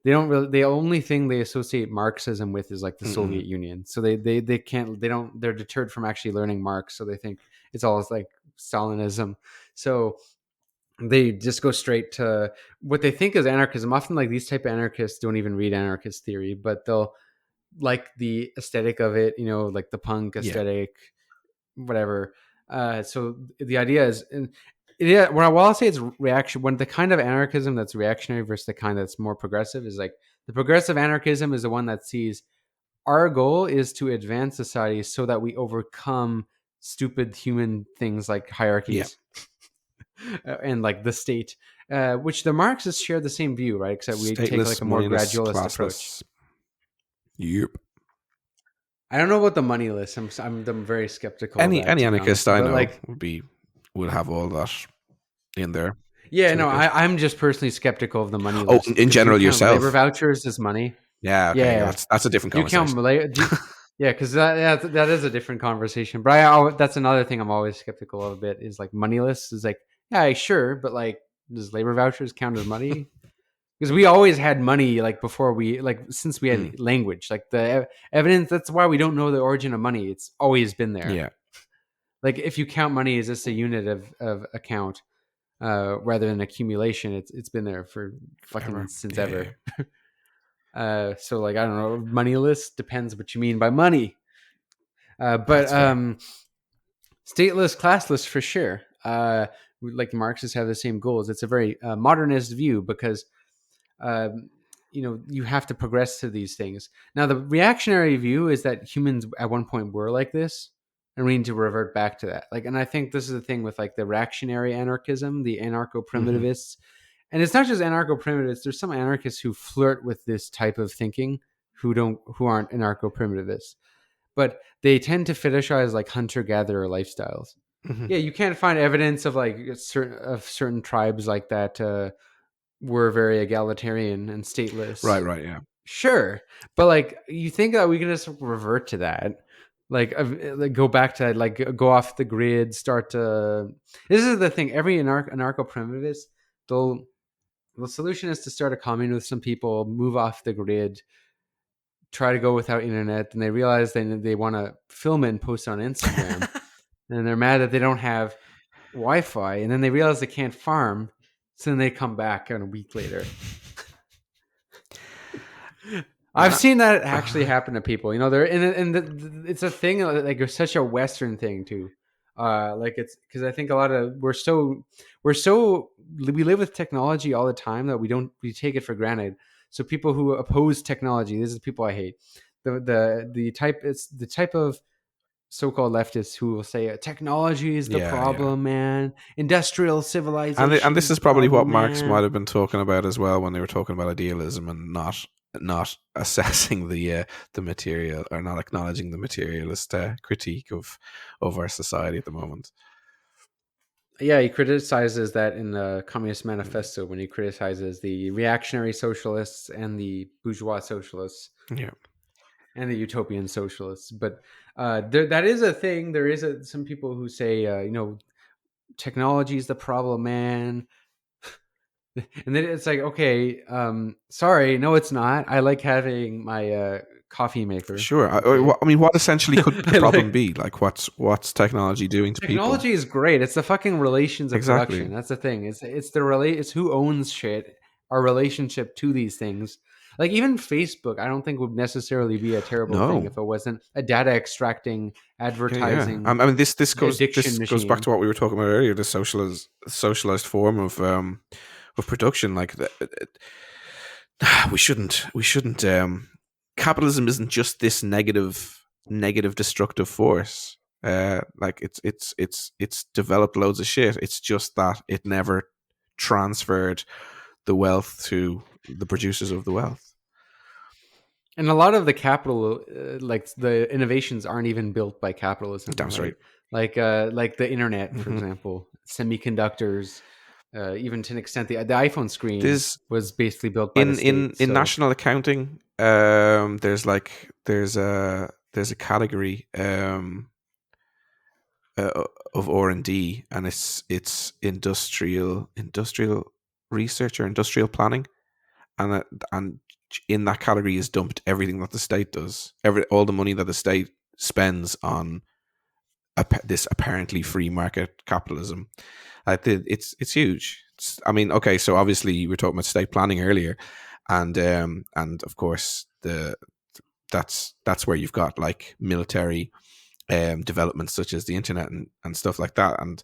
they don't really, the only thing they associate Marxism with is like the Mm-mm. Soviet Union. So they can't, they don't, they're deterred from actually learning Marx. So they think it's all like Stalinism. So they just go straight to what they think is anarchism. Often like these type of anarchists don't even read anarchist theory, but they'll like the aesthetic of it, like the punk Yeah. aesthetic, whatever. So the idea is, and yeah, while I'll say it's reaction, when the kind of anarchism that's reactionary versus the kind that's more progressive is like, the progressive anarchism is the one that sees our goal is to advance society so that we overcome stupid human things like Yeah. hierarchies and like the state, which the Marxists share the same view, right? Except we take like Stateless, a more moneyless, gradualist approach. classless. Yep. I don't know about the money list. I'm very skeptical of that, Any to be anarchist honest. I But know like, would have all that in their yeah, no, toolkit. I'm just personally skeptical of the money Oh, list in because you general count labor yourself. vouchers as money. Yeah. Okay. Yeah, That's a different you count conversation. yeah, because that is a different conversation. But that's another thing I'm always skeptical of a bit is like money lists. Is like, yeah, sure, but like, does labor vouchers count as money? Because we always had money like before we like since we Mm, had language, like the evidence. That's why we don't know the origin of money. It's always been there. yeah. Like if you count money as just a unit of account, rather than accumulation, it's been there for fucking Forever. since Yeah. Yeah. ever. So like, I don't know, money list depends what you mean by money. But That's fair. stateless, classless for sure. Like Marxists have the same goals. It's a very modernist view because um, you have to progress to these things. Now, the reactionary view is that humans at one point were like this, and we need to revert back to that. Like, and I think this is the thing with like the reactionary anarchism, the anarcho Hmm. primitivists, and it's not just anarcho primitivists. There's some anarchists who flirt with this type of thinking who aren't anarcho primitivists, but they tend to fetishize like hunter gatherer lifestyles. Hmm. Yeah, you can't find evidence of like certain tribes like that. were very egalitarian and Right, stateless. right, yeah. Sure, but like you think that we can just revert to that, like go back to like go off the grid, start to. This is the thing. Every anarcho primitivist, they'll the solution is to start a commune with some people, move off the grid, try to go without internet, and they realize they want to film it and post it on Instagram, and they're mad that they don't have Wi-Fi, and then they realize they can't farm, so then they come back a week later. I've And seen that actually happen to people. You know, they're it's a thing like it's such a Western thing too. Like it's because I think a lot of we live with technology all the time that we take it for granted. So people who oppose technology, this is people I hate. The type of so-called leftists who will say technology is the yeah, yeah. problem, man. Industrial And civilization this is the is probably what problem, Marx might man. have been talking about as well when they were talking about idealism and not assessing the material, or not acknowledging the materialist critique of our society at the moment. Yeah, he criticizes that in the Communist Mm. Manifesto when he criticizes the reactionary socialists and the bourgeois socialists Yeah, and the utopian socialists. But that is a thing. There is some people who say, technology is the problem, man. And then it's like, okay, sorry, no, it's not. I like having my coffee maker. sure. Okay, I mean, what essentially could the I problem like be? Like, what's technology doing to people? technology is great. It's the fucking relations of Exactly. production. That's the thing. It's who owns shit. Our relationship to these things. Like even Facebook, I don't think would necessarily be a terrible thing No. if it wasn't a data extracting, Yeah, yeah. advertising, I mean, addiction this goes back machine. to what we were talking about earlier. The socialized form of production. Like, we shouldn't. Capitalism isn't just this negative destructive force. Like it's developed loads of shit. It's just that it never transferred the wealth to the producers of the wealth. And a lot of the capital, like the innovations, aren't even built by capitalism, Damn right? straight. Like the internet, for Hmm. example, semiconductors, even to an extent, the iPhone screen There's was basically built by the in state. So national accounting. There's a category of R&D, and it's industrial research or industrial planning, and in that category is dumped everything that the state does, all the money that the state spends on this apparently free market capitalism. It's huge. I mean, okay, so obviously we were talking about state planning earlier, and of course that's where you've got like military developments such as the internet and stuff like that, and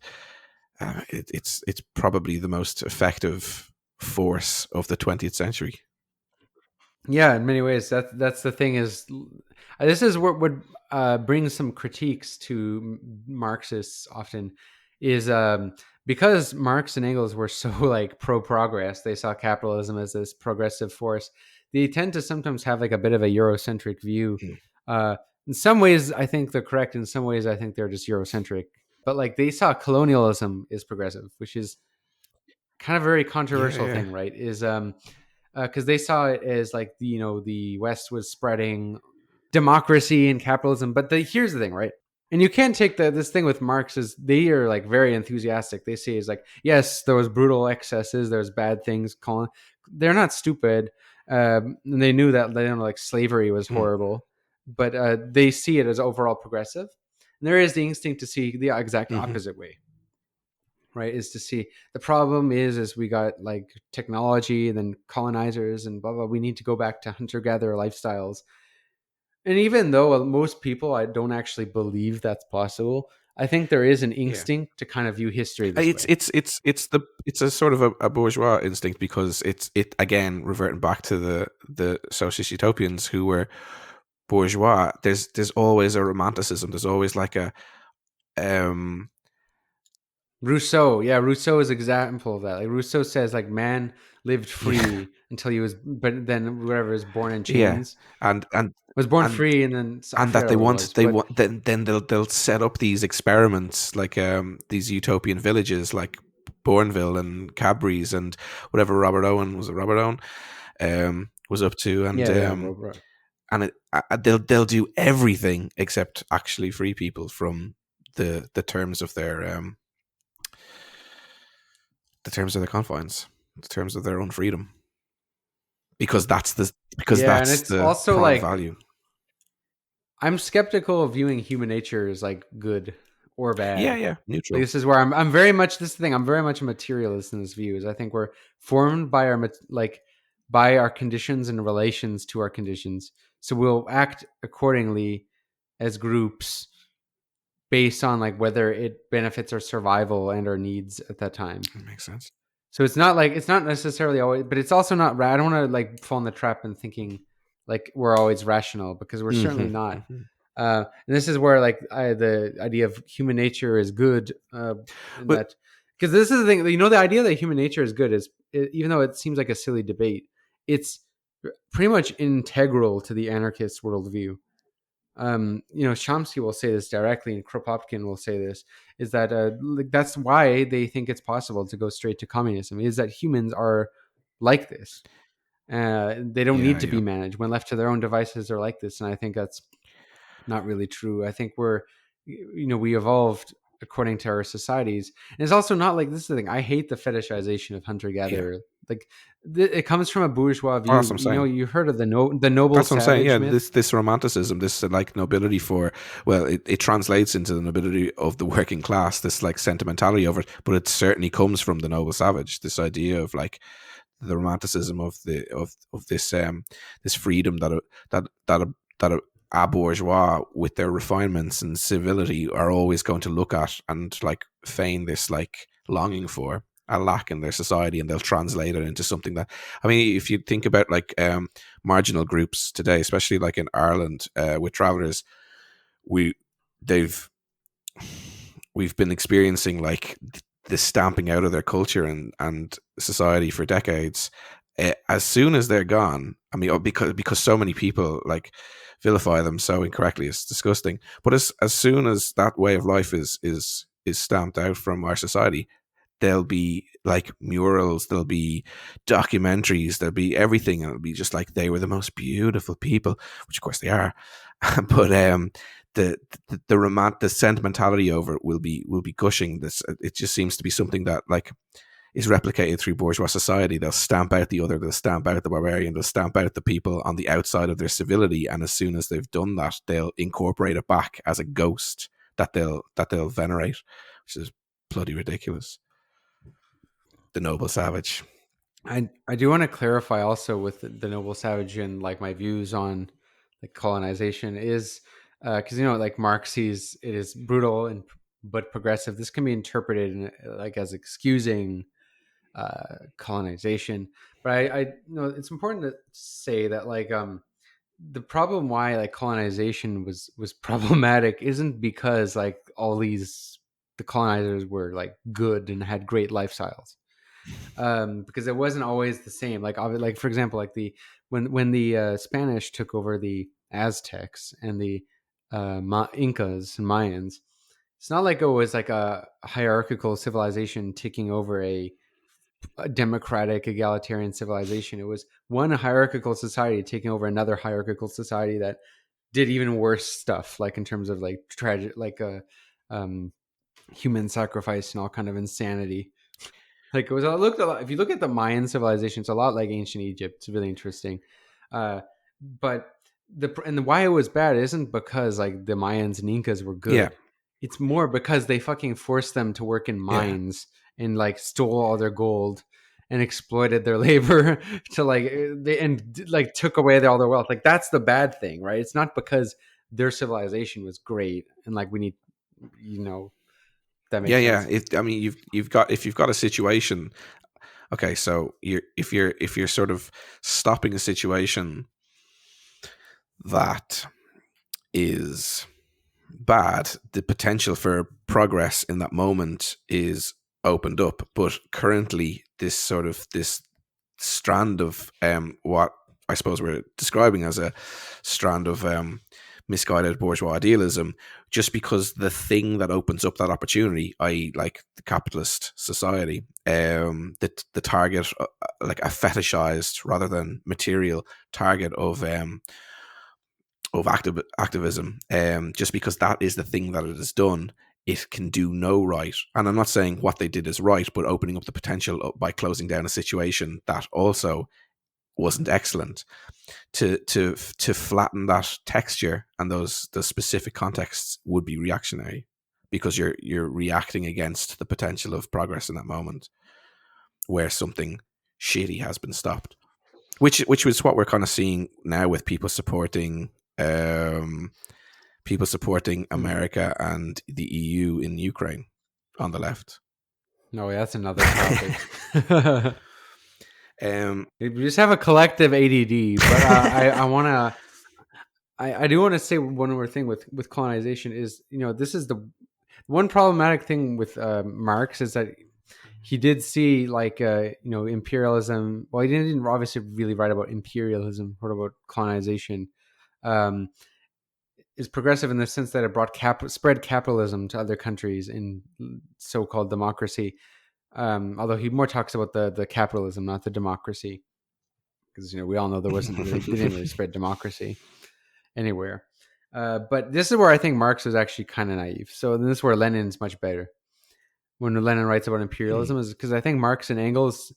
it's probably the most effective force of the 20th century. yeah, in many ways, that's the thing is, this is what would bring some critiques to Marxists often is because Marx and Engels were so like pro progress, they saw capitalism as this progressive force. They tend to sometimes have like a bit of a Eurocentric view. Mm. Uh, in some ways, I think they're correct. In some ways, I think they're just Eurocentric. But like they saw colonialism is progressive, which is kind of a very Yeah, controversial yeah, thing, right? Is because they saw it as like the West was spreading democracy and capitalism. But here's the thing, right? And you can't take this thing with Marx is they are like very enthusiastic. They say is like, yes, there was brutal excesses, there's bad things. They're not stupid. And they knew that like slavery was mm. horrible, but they see it as overall progressive. And there is the instinct to see the exact Hmm. opposite way, right? Is to see the problem is we got like technology and then colonizers and blah blah. We need to go back to hunter gatherer lifestyles. And even though most people I don't actually believe that's possible, I think there is an Yeah. instinct to kind of view history this It's way. it's it's it's the it's a sort of a bourgeois instinct, because it again reverting back to the socialist utopians who were bourgeois. There's always a romanticism. There's always like a um Rousseau, yeah, Rousseau is an example of that. Like Rousseau says, like man lived yeah, free until he was, but then whatever was born in yeah, chains, and and was born and free, and then I and that forget what it was, they but want then they'll set up these experiments, like these utopian villages, like Bourneville and Cadbury's and whatever Robert Owen was, it Robert Owen was up to, Yeah, and they'll do everything except actually free people from the terms of their the terms of their confines, the terms of their own freedom, because yeah, and it's the also prime like value. I'm skeptical of viewing human nature as like good or Yeah, bad. yeah, Like neutral. this is where I'm very much this is the thing. I'm very much a materialist in this view. Is I think we're formed by by our conditions and relations to our conditions. So we'll act accordingly as groups based on like whether it benefits our survival and our needs at that time. That makes sense. So it's not necessarily always, but it's also not. I don't want to like fall in the trap and thinking like we're always rational because we're certainly Hmm. not. Hmm. And this is where like the idea of human nature is good, in But that because this is the thing. You know, the idea that human nature is good is even though it seems like a silly debate, it's pretty much integral to the anarchist worldview. You know, Chomsky will say this directly, and Kropotkin will say this: is that like, that's why they think it's possible to go straight to communism. Is that humans are like this? They don't yeah, need to yeah, be managed. When left to their own devices, they're like this, and I think that's not really true. I think we evolved according to our societies. And it's also not like this is the thing. I hate the fetishization of hunter yeah. gatherer. Like it comes from a bourgeois Oh, that's what view. I'm You know, saying. you heard of the noble That's what I'm saying. savage Yeah, myth. this romanticism, this like nobility for, well, it translates into the nobility of the working class. This like sentimentality over it, but it certainly comes from the noble savage. This idea of like the romanticism of this this freedom that a bourgeois with their refinements and civility are always going to look at and like feign this like longing for a lack in their society, and they'll translate it into something that, I mean, if you think about like marginal groups today, especially like in Ireland, with travelers, we they've we've been experiencing like the stamping out of their culture and society for decades. As soon as they're gone, I mean, because so many people like vilify them so incorrectly, it's disgusting. But as soon as that way of life is stamped out from our society, there'll be like murals, there'll be documentaries, there'll be everything, and it'll be just like they were the most beautiful people, which of course they are. But the sentimentality over it will be gushing. This, it just seems to be something that like is replicated through bourgeois society. They'll stamp out the other, they'll stamp out the barbarian, they'll stamp out the people on the outside of their civility, and as soon as they've done that, they'll incorporate it back as a ghost that they'll venerate, which is bloody ridiculous. The noble savage. I do want to clarify also with the noble savage and like my views on like colonization is because you know like Marx sees it is brutal and but progressive. This can be interpreted like as excusing colonization, but I you know it's important to say that like the problem why like colonization was problematic isn't because like all these the colonizers were like good and had great lifestyles, because it wasn't always the same. Like for example, like the when the Spanish took over the Aztecs and the Incas and Mayans, it's not like it was like a hierarchical civilization taking over a democratic egalitarian civilization. It was one hierarchical society taking over another hierarchical society that did even worse stuff, like in terms of like tragic, like um, human sacrifice and all kind of insanity. Like it was, I looked a lot. If you look at the Mayan civilization, it's a lot like ancient Egypt. It's really interesting. But why it was bad isn't because like the Mayans and Incas were Yeah, good. It's more because they fucking forced them to work in yeah, mines and like stole all their gold and exploited their labor to like like took away all their wealth. Like that's the bad thing, right? It's not because their civilization was great and like we need, you know, that yeah, makes yeah. sense. I mean, you've got, if you've got a situation. Okay, so if you're sort of stopping a situation that is bad, the potential for progress in that moment is opened up. But currently, this strand of what I suppose we're describing as a strand of misguided bourgeois idealism just because the thing that opens up that opportunity, i.e., like the capitalist society, the target, like a fetishized rather than material target of activism, just because that is the thing that it has done, it can do no right. And I'm not saying what they did is right, but opening up the potential by closing down a situation that also wasn't excellent, to flatten that texture and those specific contexts would be reactionary, because you're reacting against the potential of progress in that moment where something shitty has been stopped, which was what we're kind of seeing now with people supporting America and the EU in Ukraine on the left. No, that's another topic. um, We just have a collective ADD, but I want to. I do want to say one more thing with colonization is, this is the one problematic thing with Marx is that he did see like imperialism. Well, he didn't obviously really write about imperialism, wrote about colonization. Um, is progressive in the sense that it brought spread capitalism to other countries in so-called democracy. Although he more talks about the capitalism, not the democracy, because we all know they didn't really spread democracy anywhere. But this is where I think Marx was actually kind of naive. So this is where Lenin's much better. When Lenin writes about imperialism, is because I think Marx and Engels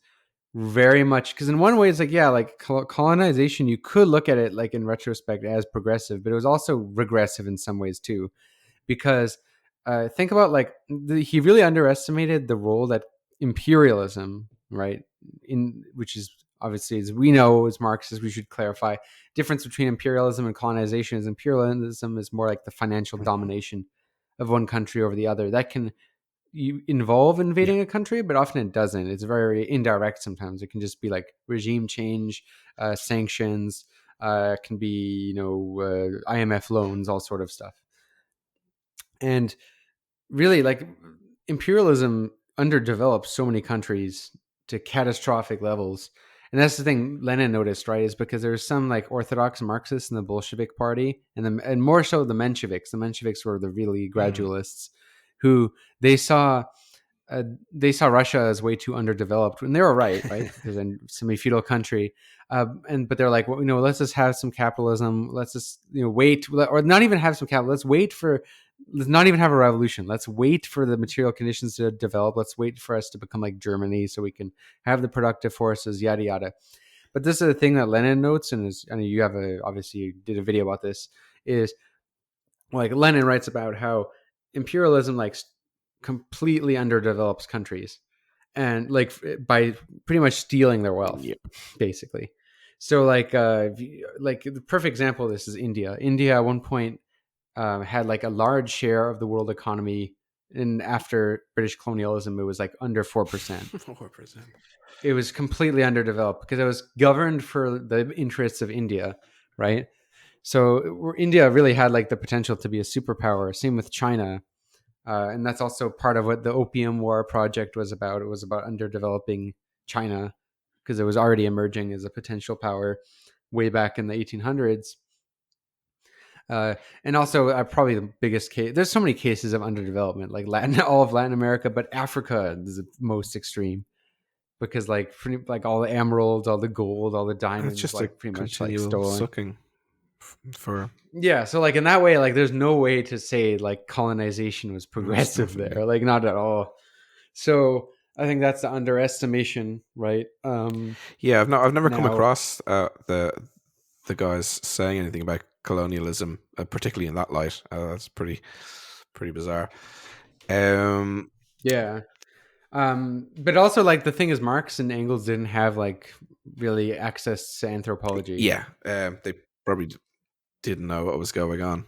very much, because in one way it's like, yeah, like colonization, you could look at it like in retrospect as progressive, but it was also regressive in some ways too, because think about like he really underestimated the role that imperialism, right, in which is obviously, as we know as Marxists, we should clarify difference between imperialism and colonization. Is imperialism is more like the financial domination of one country over the other that can involve invading a country, but often it doesn't. It's very indirect sometimes. It can just be like regime change, sanctions, can be IMF loans, all sort of stuff. And really, like, imperialism underdeveloped so many countries to catastrophic levels. And that's the thing Lenin noticed, right? Is because there's some like orthodox Marxists in the Bolshevik party, and more so the Mensheviks. The Mensheviks were the really gradualists who they saw Russia as way too underdeveloped, and they were right, because in semi-feudal country, but they're like, well, let's just have some capitalism. Let's just wait, or not even have some capital. Let's not even have a revolution. Let's wait for the material conditions to develop. Let's wait for us to become like Germany, so we can have the productive forces, yada yada. But this is the thing that Lenin notes, and you have obviously you did a video about this. Is like Lenin writes about how imperialism like completely underdevelops countries, and like by pretty much stealing their wealth, basically. So like the perfect example of this is India. India at one point had like a large share of the world economy, and after British colonialism, it was like under 4%. 4%. It was completely underdeveloped because it was governed for the interests of India, right? So India really had like the potential to be a superpower. Same with China. And that's also part of what the Opium War project was about. It was about underdeveloping China because it was already emerging as a potential power way back in the 1800s. And also, probably the biggest case. There's so many cases of underdevelopment, like all of Latin America, but Africa is the most extreme because, like, all the emeralds, all the gold, all the diamonds, it's just like pretty much like stolen. Sucking for so like in that way, like there's no way to say like colonization was progressive there, like not at all. So I think that's the underestimation, right? I've never come across the guys saying anything about colonialism, particularly in that light. That's pretty bizarre. But also, like, the thing is, Marx and Engels didn't have like really access to anthropology. They probably didn't know what was going on.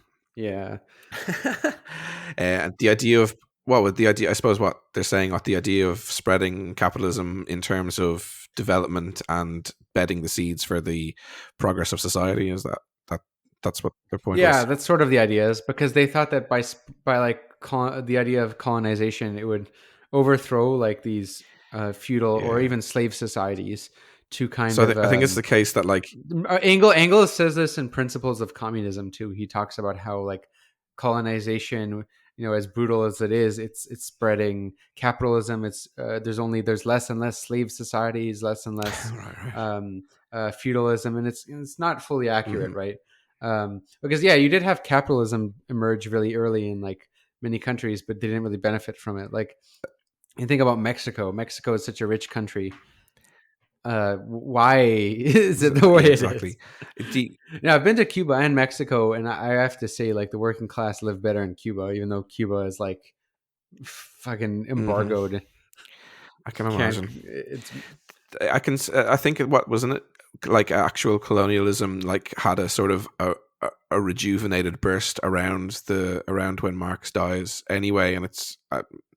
And the idea of I suppose what they're saying, what the idea of spreading capitalism in terms of development and bedding the seeds for the progress of society, is that's what their point was. That's sort of the idea, is because they thought that by like the idea of colonization, it would overthrow like these feudal or even slave societies to kind of. I think it's the case that like Engels says this in Principles of Communism too. He talks about how like colonization, as brutal as it is, it's spreading. Capitalism, there's less and less slave societies, less and less Right, right. um, feudalism, and it's not fully accurate, Hmm. right? Because yeah, you did have capitalism emerge really early in like many countries, but they didn't really benefit from it. Like, you think about Mexico. Mexico is such a rich country. Why is it the way Yeah, it exactly. is? The, Yeah, I've been to Cuba and Mexico, and I have to say, like, the working class live better in Cuba, even though Cuba is like fucking mhm, embargoed. I can Can't imagine. it's I think what wasn't it, like actual colonialism, like had a sort of a rejuvenated burst around when Marx dies anyway, and it's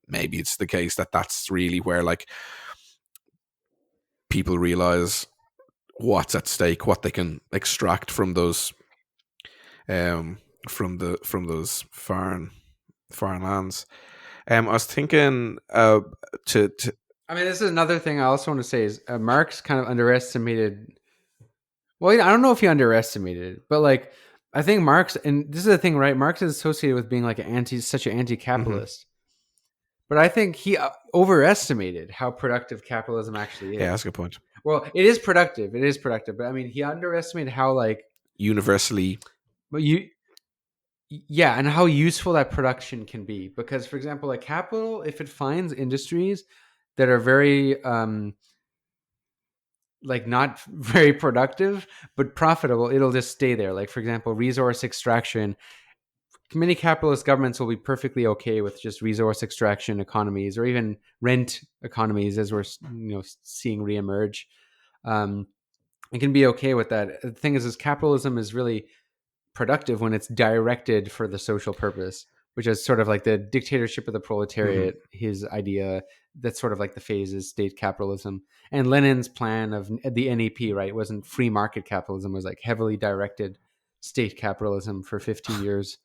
maybe it's the case that that's really where like people realize what's at stake, what they can extract from those um from those foreign lands. I was thinking to I mean, this is another thing I also want to say is Marx kind of underestimated. Well, I don't know if he underestimated it, but like, I think Marx, and this is the thing, right? Marx is associated with being like such an mhm. anti-capitalist, but I think he overestimated how productive capitalism actually Yeah, that's is. a good point. Well, it is productive. It is productive, but I mean, he underestimated how like, Universally, but you, yeah, and how useful that production can be. Because, for example, like capital, if it finds industries that are very like not very productive but profitable, it'll just stay there. Like, for example, resource extraction. Many capitalist governments will be perfectly okay with just resource extraction economies, or even rent economies, as we're seeing reemerge. Um, it can be okay with that. The thing is capitalism is really productive when it's directed for the social purpose, which is sort of like the dictatorship of the mhm. proletariat. His idea, that's sort of like the phase, is state capitalism. And Lenin's plan of the NEP, right, wasn't free market capitalism, it was like heavily directed state capitalism for 15 years.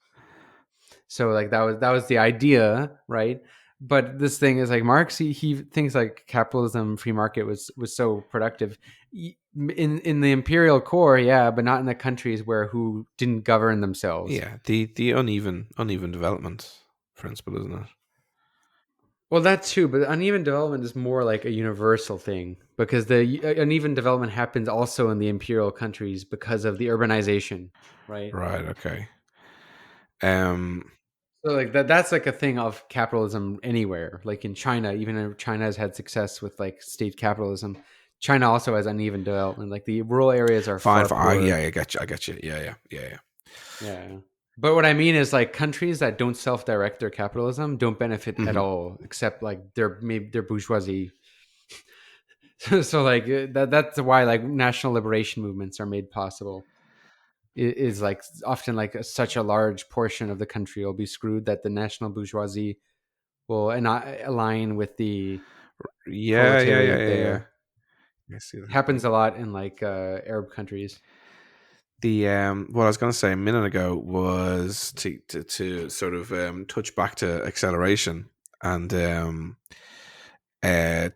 So like that was the idea, right? But this thing is like Marx, he thinks like capitalism, free market was so productive in the imperial core, yeah, but not in the countries where who didn't govern themselves. Yeah, the uneven development principle, isn't it? Well, that too, but uneven development is more like a universal thing, because the uneven development happens also in the imperial countries because of the urbanization, right? Right. Okay. Um. So like that's like a thing of capitalism anywhere. Like in China, even if China has had success with like state capitalism, China also has uneven development. Like the rural areas are Fine. far For yeah, poorer. I get you. I get you. Yeah. Yeah. Yeah. Yeah. Yeah. But what I mean is like countries that don't self-direct their capitalism don't benefit at Hmm. all, except like their bourgeoisie. So like that's why like national liberation movements are made possible. Is like often like such a large portion of the country will be screwed that the national bourgeoisie will align with the Yeah. Yeah. Yeah. proletariat Yeah. Yeah. there. I see that Happens happening. a lot in like Arab countries. The what I was going to say a minute ago was to sort of touch back to acceleration and uh,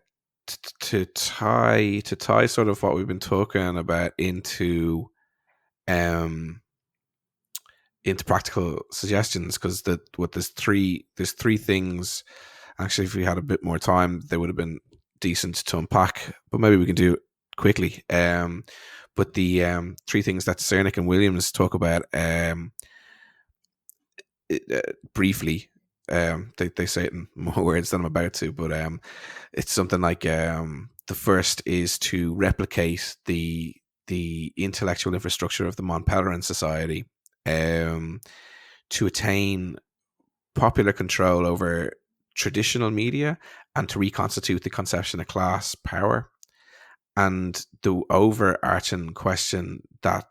to tie sort of what we've been talking about um into practical suggestions, because that what there's three things. Actually, if we had a bit more time, they would have been decent to unpack, but maybe we can do it quickly. But the three things that Srnicek and Williams talk about briefly, they say it in more words than I'm about to, but it's something like the first is to replicate the intellectual infrastructure of the Mont Pelerin Society, um, to attain popular control over traditional media and to reconstitute the conception of class power. And the overarching question that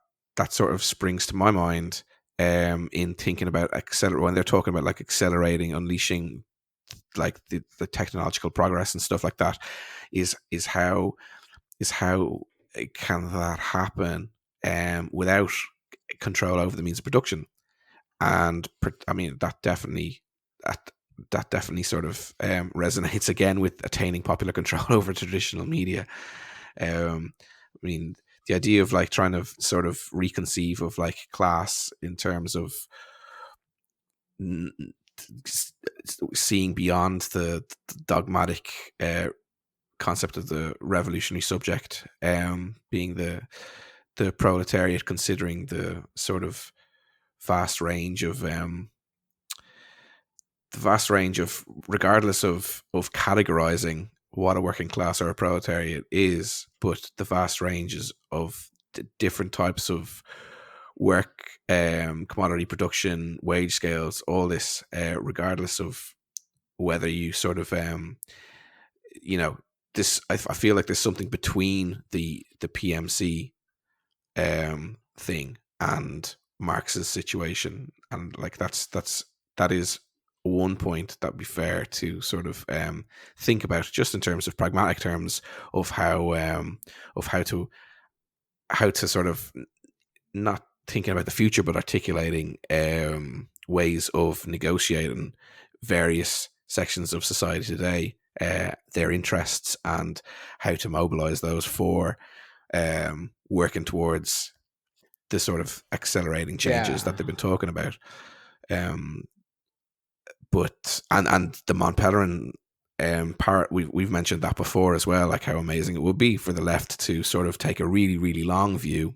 sort of springs to my mind in thinking about when they're talking about like accelerating, unleashing like the technological progress and stuff like that, is how can that happen without control over the means of production. And I mean that that definitely sort of resonates again with attaining popular control over traditional media. I mean, the idea of like trying to sort of reconceive of like class in terms of n- seeing beyond the dogmatic concept of the revolutionary subject, being the proletariat, considering the sort of vast range of regardless of categorizing what a working class or a proletariat is, but the vast ranges of different types of work, commodity production, wage scales, all this, regardless of whether you sort of, this. I feel like there's something between the PMC thing and Marx's situation, and like that is one point that would be fair to sort of think about, just in terms of pragmatic terms of how to sort of not thinking about the future, but articulating ways of negotiating various sections of society today, their interests, and how to mobilize those for working towards the sort of accelerating changes Yeah. that they've been talking about. Um, but and the Mont Pelerin part, we've mentioned that before as well, like how amazing it would be for the left to sort of take a really, really long view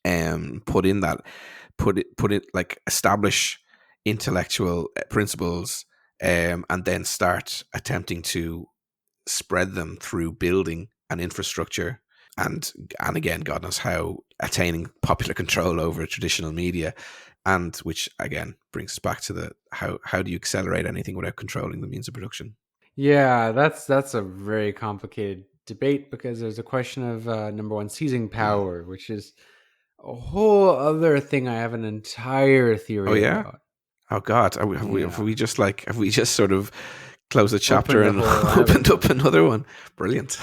and put it like establish intellectual principles, and then start attempting to spread them through building an infrastructure, and again, God knows how, attaining popular control over traditional media, and which again brings us back to the how do you accelerate anything without controlling the means of production? Yeah, that's a very complicated debate, because there's a question of number one, seizing power, which is a whole other thing I have an entire Oh theory yeah. about. Oh God, Yeah. have we just sort of closed a chapter Opened a and whole opened avenue. up another one? Brilliant.